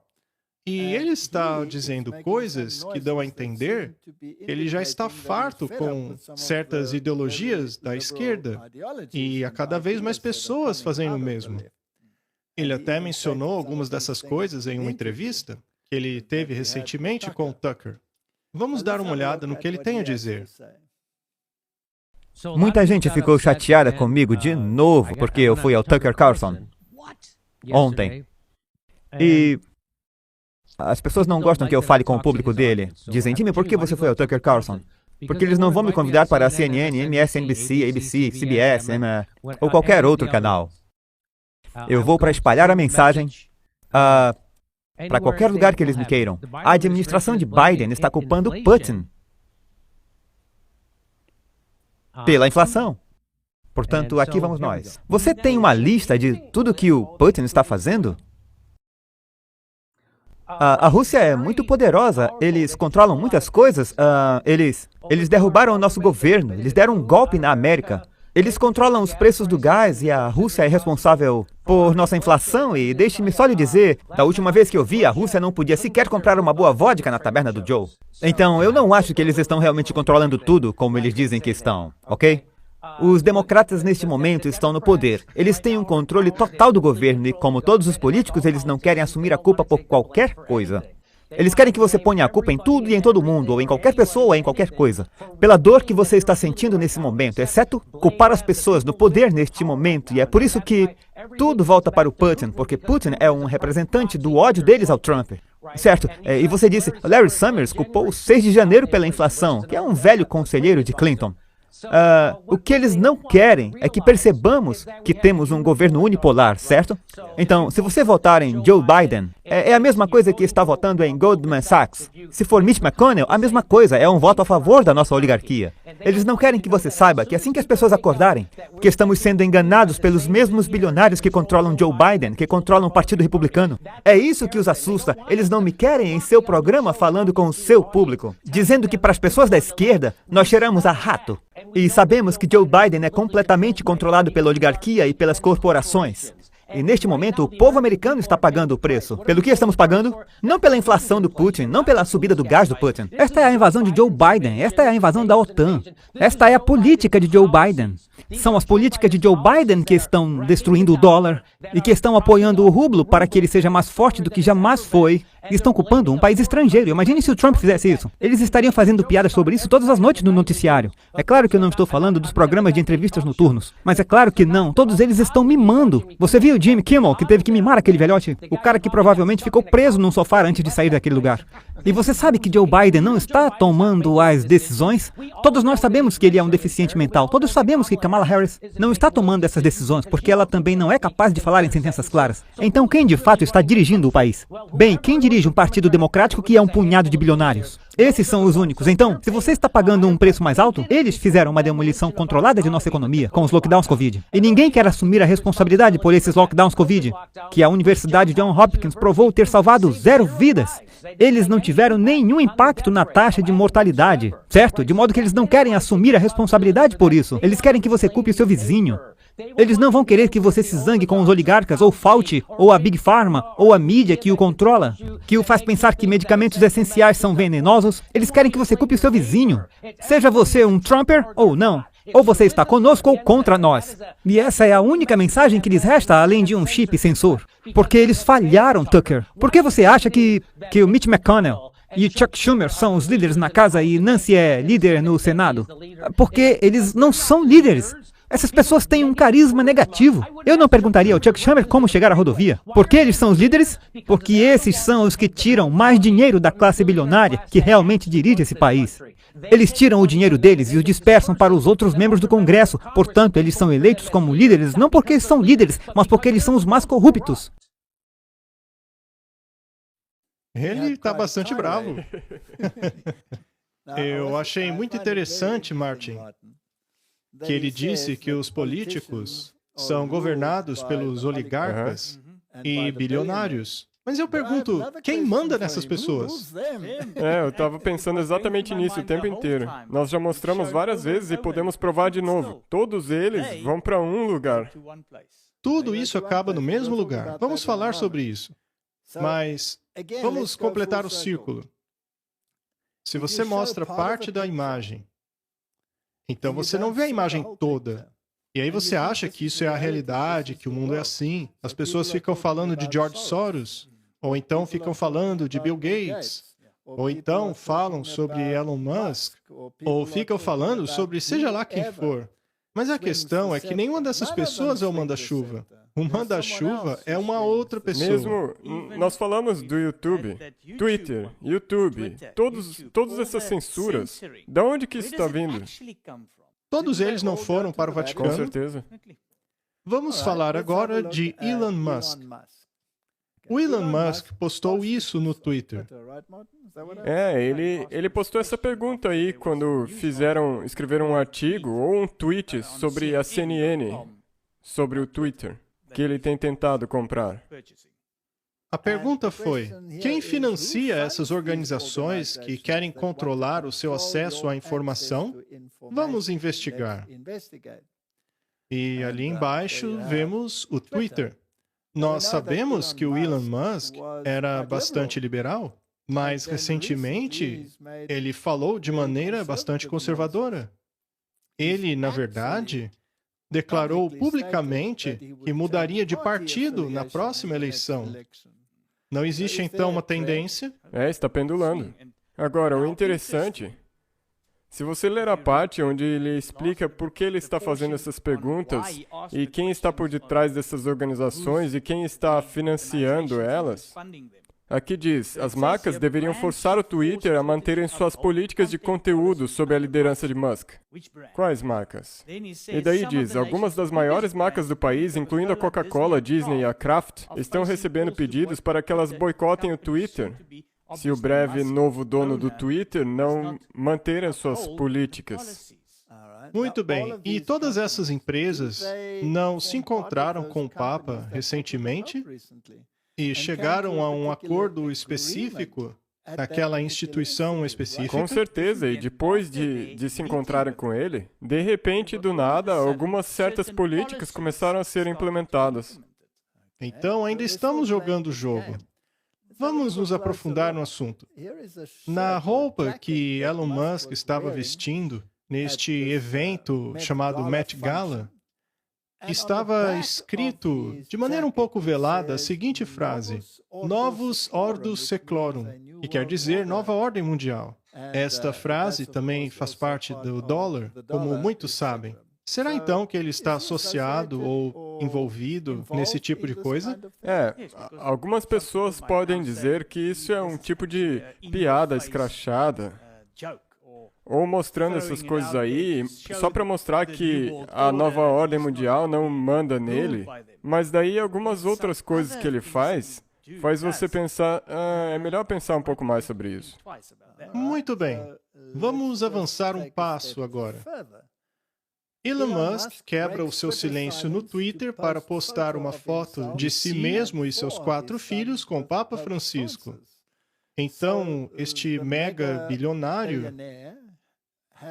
e ele está dizendo coisas que dão a entender que ele já está farto com certas ideologias da esquerda e há cada vez mais pessoas fazendo o mesmo. Ele até mencionou algumas dessas coisas em uma entrevista que ele teve recentemente com o Tucker. Vamos dar uma olhada no que ele tem a dizer. Muita gente ficou chateada comigo de novo porque eu fui ao Tucker Carlson ontem. E as pessoas não gostam que eu fale com o público dele. Dizem, Jimmy, por que você foi ao Tucker Carlson? Porque eles não vão me convidar para a CNN, MSNBC, ABC, CBS, ou qualquer outro canal. Eu vou para espalhar a mensagem para qualquer lugar que eles me queiram. A administração de Biden está culpando Putin pela inflação. Portanto, aqui vamos nós. Você tem uma lista de tudo que o Putin está fazendo? A Rússia é muito poderosa, eles controlam muitas coisas, eles derrubaram o nosso governo, eles deram um golpe na América, eles controlam os preços do gás e a Rússia é responsável por nossa inflação e deixe-me só lhe dizer, da última vez que eu vi, a Rússia não podia sequer comprar uma boa vodka na taberna do Joe. Então, eu não acho que eles estão realmente controlando tudo como eles dizem que estão, ok? Os democratas, neste momento, estão no poder. Eles têm um controle total do governo e, como todos os políticos, eles não querem assumir a culpa por qualquer coisa. Eles querem que você ponha a culpa em tudo e em todo mundo, ou em qualquer pessoa ou em qualquer coisa, pela dor que você está sentindo nesse momento, exceto culpar as pessoas no poder neste momento. E é por isso que tudo volta para o Putin, porque Putin é um representante do ódio deles ao Trump. Certo, e você disse, Larry Summers culpou o 6 de janeiro pela inflação, que é um velho conselheiro de Clinton. O que eles não querem é que percebamos que temos um governo unipolar, certo? Então, se você votar em Joe Biden, é a mesma coisa que está votando em Goldman Sachs. Se for Mitch McConnell, a mesma coisa, é um voto a favor da nossa oligarquia. Eles não querem que você saiba que assim que as pessoas acordarem, que estamos sendo enganados pelos mesmos bilionários que controlam Joe Biden, que controlam o Partido Republicano. É isso que os assusta. Eles não me querem em seu programa falando com o seu público, dizendo que para as pessoas da esquerda, nós cheiramos a rato. E sabemos que Joe Biden é completamente controlado pela oligarquia e pelas corporações. E neste momento, o povo americano está pagando o preço. Pelo que estamos pagando? Não pela inflação do Putin, não pela subida do gás do Putin. Esta é a invasão de Joe Biden, esta é a invasão da OTAN. Esta é a política de Joe Biden. São as políticas de Joe Biden que estão destruindo o dólar e que estão apoiando o rublo para que ele seja mais forte do que jamais foi. E estão culpando um país estrangeiro. Imagine se o Trump fizesse isso. Eles estariam fazendo piadas sobre isso todas as noites no noticiário. É claro que eu não estou falando dos programas de entrevistas noturnos. Mas é claro que não. Todos eles estão mimando. Você viu o Jimmy Kimmel, que teve que mimar aquele velhote? O cara que provavelmente ficou preso num sofá antes de sair daquele lugar. E você sabe que Joe Biden não está tomando as decisões? Todos nós sabemos que ele é um deficiente mental. Todos sabemos que Kamala Harris não está tomando essas decisões, porque ela também não é capaz de falar em sentenças claras. Então quem de fato está dirigindo o país? Bem, quem dirige um partido democrático que é um punhado de bilionários? Esses são os únicos. Então, se você está pagando um preço mais alto, eles fizeram uma demolição controlada de nossa economia com os lockdowns Covid. E ninguém quer assumir a responsabilidade por esses lockdowns Covid, que a Universidade Johns Hopkins provou ter salvado 0 vidas. Eles não tiveram nenhum impacto na taxa de mortalidade, certo? De modo que eles não querem assumir a responsabilidade por isso. Eles querem que você culpe o seu vizinho. Eles não vão querer que você se zangue com os oligarcas, ou Fauci, ou a Big Pharma, ou a mídia que o controla, que o faz pensar que medicamentos essenciais são venenosos. Eles querem que você culpe o seu vizinho. Seja você um Trumper ou não. Ou você está conosco ou contra nós. E essa é a única mensagem que lhes resta, além de um chip sensor. Porque eles falharam, Tucker. Por que você acha que o Mitch McConnell e o Chuck Schumer são os líderes na casa e Nancy é líder no Senado? Porque eles não são líderes. Essas pessoas têm um carisma negativo. Eu não perguntaria ao Chuck Schumer como chegar à rodovia. Por que eles são os líderes? Porque esses são os que tiram mais dinheiro da classe bilionária que realmente dirige esse país. Eles tiram o dinheiro deles e o dispersam para os outros membros do Congresso. Portanto, eles são eleitos como líderes não porque são líderes, mas porque eles são os mais corruptos. Ele está bastante bravo. Eu achei muito interessante, Martin, que ele disse que os políticos são governados pelos oligarcas e bilionários. Mas eu pergunto, quem manda nessas pessoas? Eu estava pensando exatamente nisso o tempo inteiro. Nós já mostramos várias vezes e podemos provar de novo. Todos eles vão para um lugar. Tudo isso acaba no mesmo lugar. Vamos falar sobre isso. Mas vamos completar o círculo. Se você mostra parte da imagem, então você não vê a imagem toda. E aí você acha que isso é a realidade, que o mundo é assim. As pessoas ficam falando de George Soros, ou então ficam falando de Bill Gates, ou então falam sobre Elon Musk, ou ficam falando sobre seja lá quem for. Mas a questão é que nenhuma dessas pessoas é o manda-chuva. O manda-chuva é uma outra pessoa. Mesmo, nós falamos do YouTube, Twitter, YouTube, todas essas censuras. De onde que isso está vindo? Todos eles não foram para o Vaticano. Com certeza. Vamos falar agora de Elon Musk. O Elon Musk postou isso no Twitter. Ele postou essa pergunta aí quando escreveram um artigo ou um tweet sobre a CNN, sobre o Twitter, que ele tem tentado comprar. A pergunta foi, quem financia essas organizações que querem controlar o seu acesso à informação? Vamos investigar. E ali embaixo vemos o Twitter. Nós sabemos que o Elon Musk era bastante liberal, mas recentemente ele falou de maneira bastante conservadora. Ele, na verdade, declarou publicamente que mudaria de partido na próxima eleição. Não existe, então, uma tendência? Está pendulando. Agora, o interessante, se você ler a parte onde ele explica por que ele está fazendo essas perguntas e quem está por detrás dessas organizações e quem está financiando elas, aqui diz, as marcas deveriam forçar o Twitter a manterem suas políticas de conteúdo sob a liderança de Musk. Quais marcas? E daí diz, algumas das maiores marcas do país, incluindo a Coca-Cola, Disney e a Kraft, estão recebendo pedidos para que elas boicotem o Twitter, se o breve novo dono do Twitter não manter as suas políticas. Muito bem. E todas essas empresas não se encontraram com o Papa recentemente? E chegaram a um acordo específico naquela instituição específica? Com certeza, e depois de se encontrarem com ele, de repente, do nada, algumas certas políticas começaram a ser implementadas. Então, ainda estamos jogando o jogo. Vamos nos aprofundar no assunto. Na roupa que Elon Musk estava vestindo, neste evento chamado Met Gala, estava escrito, de maneira um pouco velada, a seguinte frase: Novus Ordus Seclorum, que quer dizer Nova Ordem Mundial. Esta frase também faz parte do dólar, como muitos sabem. Será então que ele está associado ou envolvido nesse tipo de coisa? Algumas pessoas podem dizer que isso é um tipo de piada escrachada, ou mostrando essas coisas aí só para mostrar que a nova ordem mundial não manda nele, mas daí algumas outras coisas que ele faz você pensar, é melhor pensar um pouco mais sobre isso. Muito bem. Vamos avançar um passo agora. Elon Musk quebra o seu silêncio no Twitter para postar uma foto de si mesmo e seus 4 filhos com o Papa Francisco. Então, este mega bilionário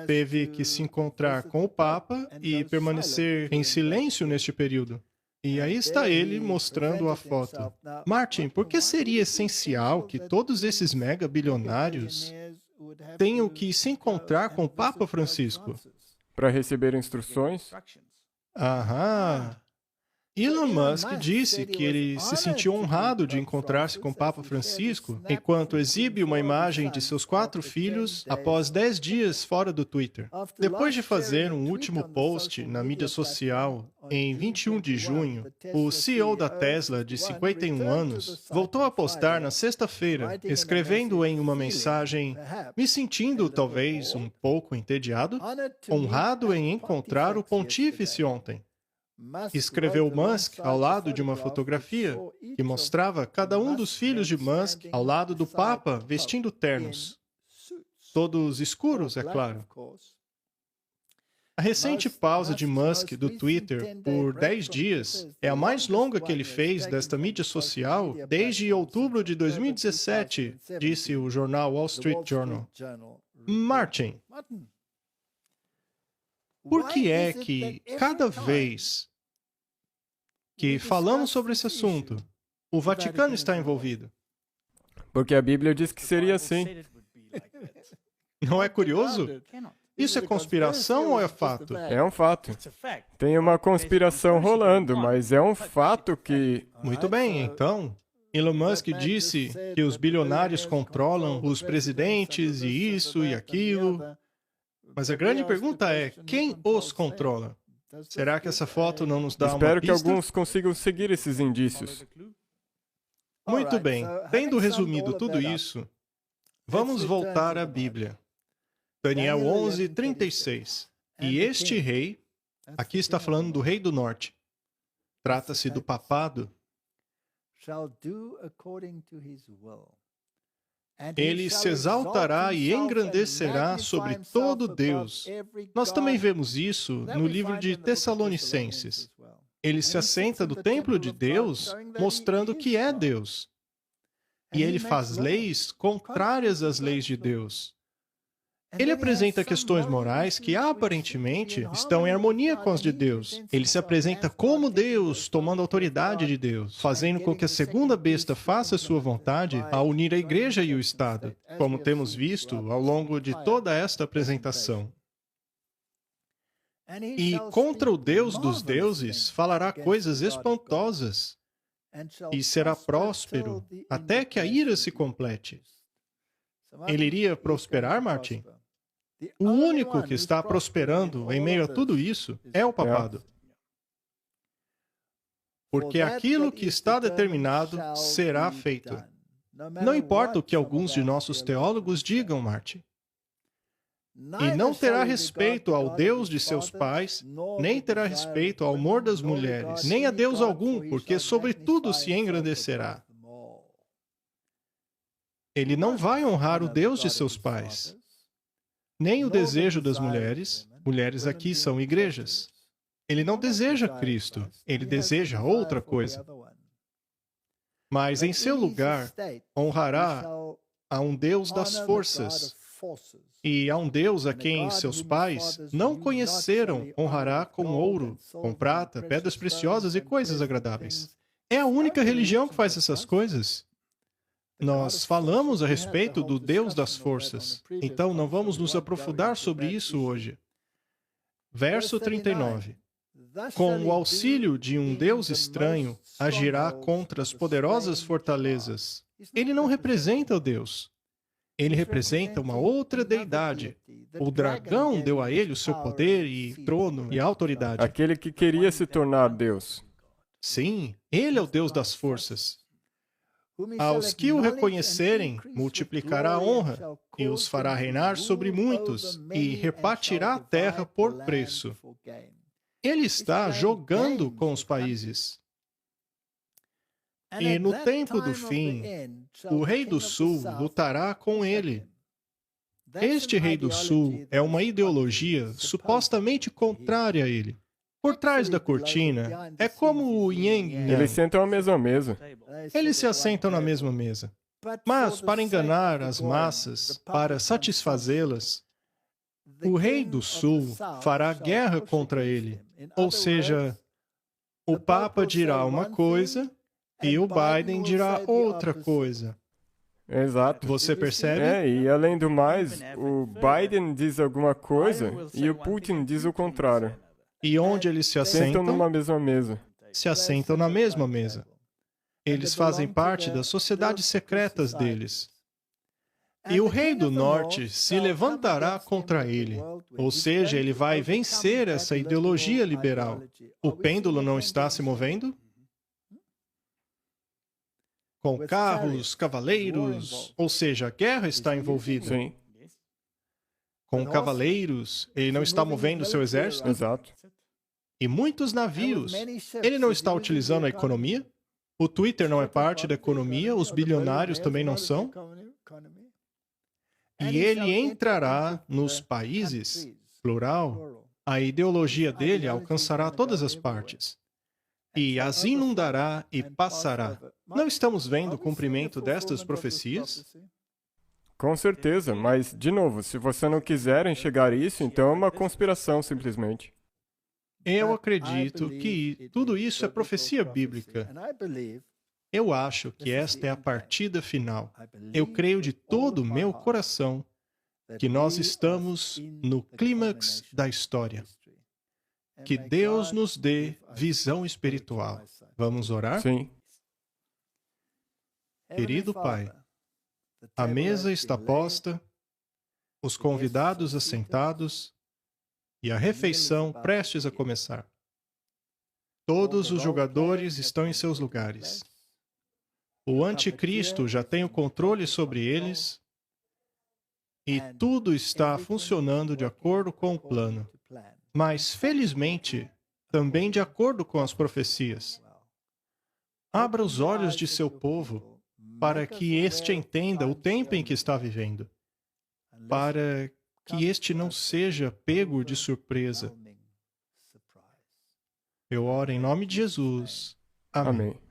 teve que se encontrar com o Papa e permanecer em silêncio neste período. E aí está ele mostrando a foto. Martin, por que seria essencial que todos esses mega bilionários tenham que se encontrar com o Papa Francisco? Para receber instruções? Aham. Elon Musk disse que ele se sentiu honrado de encontrar-se com o Papa Francisco enquanto exibe uma imagem de seus 4 filhos após 10 dias fora do Twitter. Depois de fazer um último post na mídia social em 21 de junho, o CEO da Tesla, de 51 anos, voltou a postar na sexta-feira, escrevendo em uma mensagem: me sentindo talvez um pouco entediado, honrado em encontrar o pontífice ontem. Escreveu Musk ao lado de uma fotografia que mostrava cada um dos filhos de Musk ao lado do Papa vestindo ternos. Todos escuros, é claro. A recente pausa de Musk do Twitter por 10 dias é a mais longa que ele fez desta mídia social desde outubro de 2017, disse o jornal Wall Street Journal. Martin, por que é que, cada vez que falamos sobre esse assunto, o Vaticano está envolvido? Porque a Bíblia diz que seria assim. Não é curioso? Isso é conspiração ou é fato? É um fato. Tem uma conspiração rolando, mas é um fato que... Muito bem, então... Elon Musk disse que os bilionários controlam os presidentes e isso e aquilo... Mas a grande pergunta é, quem os controla? Será que essa foto não nos dá uma pista? Espero que alguns consigam seguir esses indícios. Muito bem. Tendo resumido tudo isso, vamos voltar à Bíblia. Daniel 11:36. E este rei, aqui está falando do rei do norte, trata-se do papado, ele se exaltará e engrandecerá sobre todo Deus. Nós também vemos isso no livro de Tessalonicenses. Ele se assenta do templo de Deus, mostrando que é Deus. E ele faz leis contrárias às leis de Deus. Ele apresenta questões morais que aparentemente estão em harmonia com as de Deus. Ele se apresenta como Deus, tomando a autoridade de Deus, fazendo com que a segunda besta faça sua vontade ao unir a igreja e o Estado, como temos visto ao longo de toda esta apresentação. E contra o Deus dos deuses falará coisas espantosas, e será próspero até que a ira se complete. Ele iria prosperar, Martin? O único que está prosperando em meio a tudo isso é o papado. Porque aquilo que está determinado será feito. Não importa o que alguns de nossos teólogos digam, Martin. E não terá respeito ao Deus de seus pais, nem terá respeito ao amor das mulheres, nem a Deus algum, porque sobre tudo se engrandecerá. Ele não vai honrar o Deus de seus pais, nem o desejo das mulheres. Mulheres aqui são igrejas. Ele não deseja Cristo, ele deseja outra coisa. Mas em seu lugar, honrará a um Deus das forças, e a um Deus a quem seus pais não conheceram, honrará com ouro, com prata, pedras preciosas e coisas agradáveis. É a única religião que faz essas coisas. Nós falamos a respeito do Deus das forças, então não vamos nos aprofundar sobre isso hoje. Verso 39. Com o auxílio de um Deus estranho, agirá contra as poderosas fortalezas. Ele não representa o Deus. Ele representa uma outra deidade. O dragão deu a ele o seu poder e trono e autoridade. Aquele que queria se tornar Deus. Sim, ele é o Deus das forças. Aos que o reconhecerem, multiplicará a honra, e os fará reinar sobre muitos, e repartirá a terra por preço. Ele está jogando com os países. E no tempo do fim, o rei do sul lutará com ele. Este rei do sul é uma ideologia supostamente contrária a ele. Por trás da cortina, é como o yin e yang. Eles sentam à mesma mesa. Eles se assentam na mesma mesa. Mas, para enganar as massas, para satisfazê-las, o rei do sul fará guerra contra ele. Ou seja, o Papa dirá uma coisa e o Biden dirá outra coisa. Exato. Você percebe? E além do mais, o Biden diz alguma coisa e o Putin diz o contrário. E onde eles se Sentam assentam? numa mesma mesa. Se assentam na mesma mesa. Eles fazem parte das sociedades secretas deles. E o rei do norte se levantará contra ele. Ou seja, ele vai vencer essa ideologia liberal. O pêndulo não está se movendo? Com carros, cavaleiros, ou seja, a guerra está envolvida. Sim, Com cavaleiros, ele não está movendo seu exército? exato. E muitos navios. Ele não está utilizando a economia? O Twitter não é parte da economia, os bilionários também não são? E ele entrará nos países, plural, a ideologia dele alcançará todas as partes. E as inundará e passará. Não estamos vendo o cumprimento destas profecias? Com certeza, mas, de novo, se você não quiser enxergar isso, então é uma conspiração, simplesmente. Eu acredito que tudo isso é profecia bíblica. Eu acho que esta é a partida final. Eu creio de todo o meu coração que nós estamos no clímax da história. Que Deus nos dê visão espiritual. Vamos orar? Sim. Querido Pai, a mesa está posta, os convidados assentados e a refeição prestes a começar. Todos os jogadores estão em seus lugares. O anticristo já tem o controle sobre eles e tudo está funcionando de acordo com o plano. Mas, felizmente, também de acordo com as profecias. Abra os olhos de seu povo para que este entenda o tempo em que está vivendo, para que este não seja pego de surpresa. Eu oro em nome de Jesus. Amém. Amém.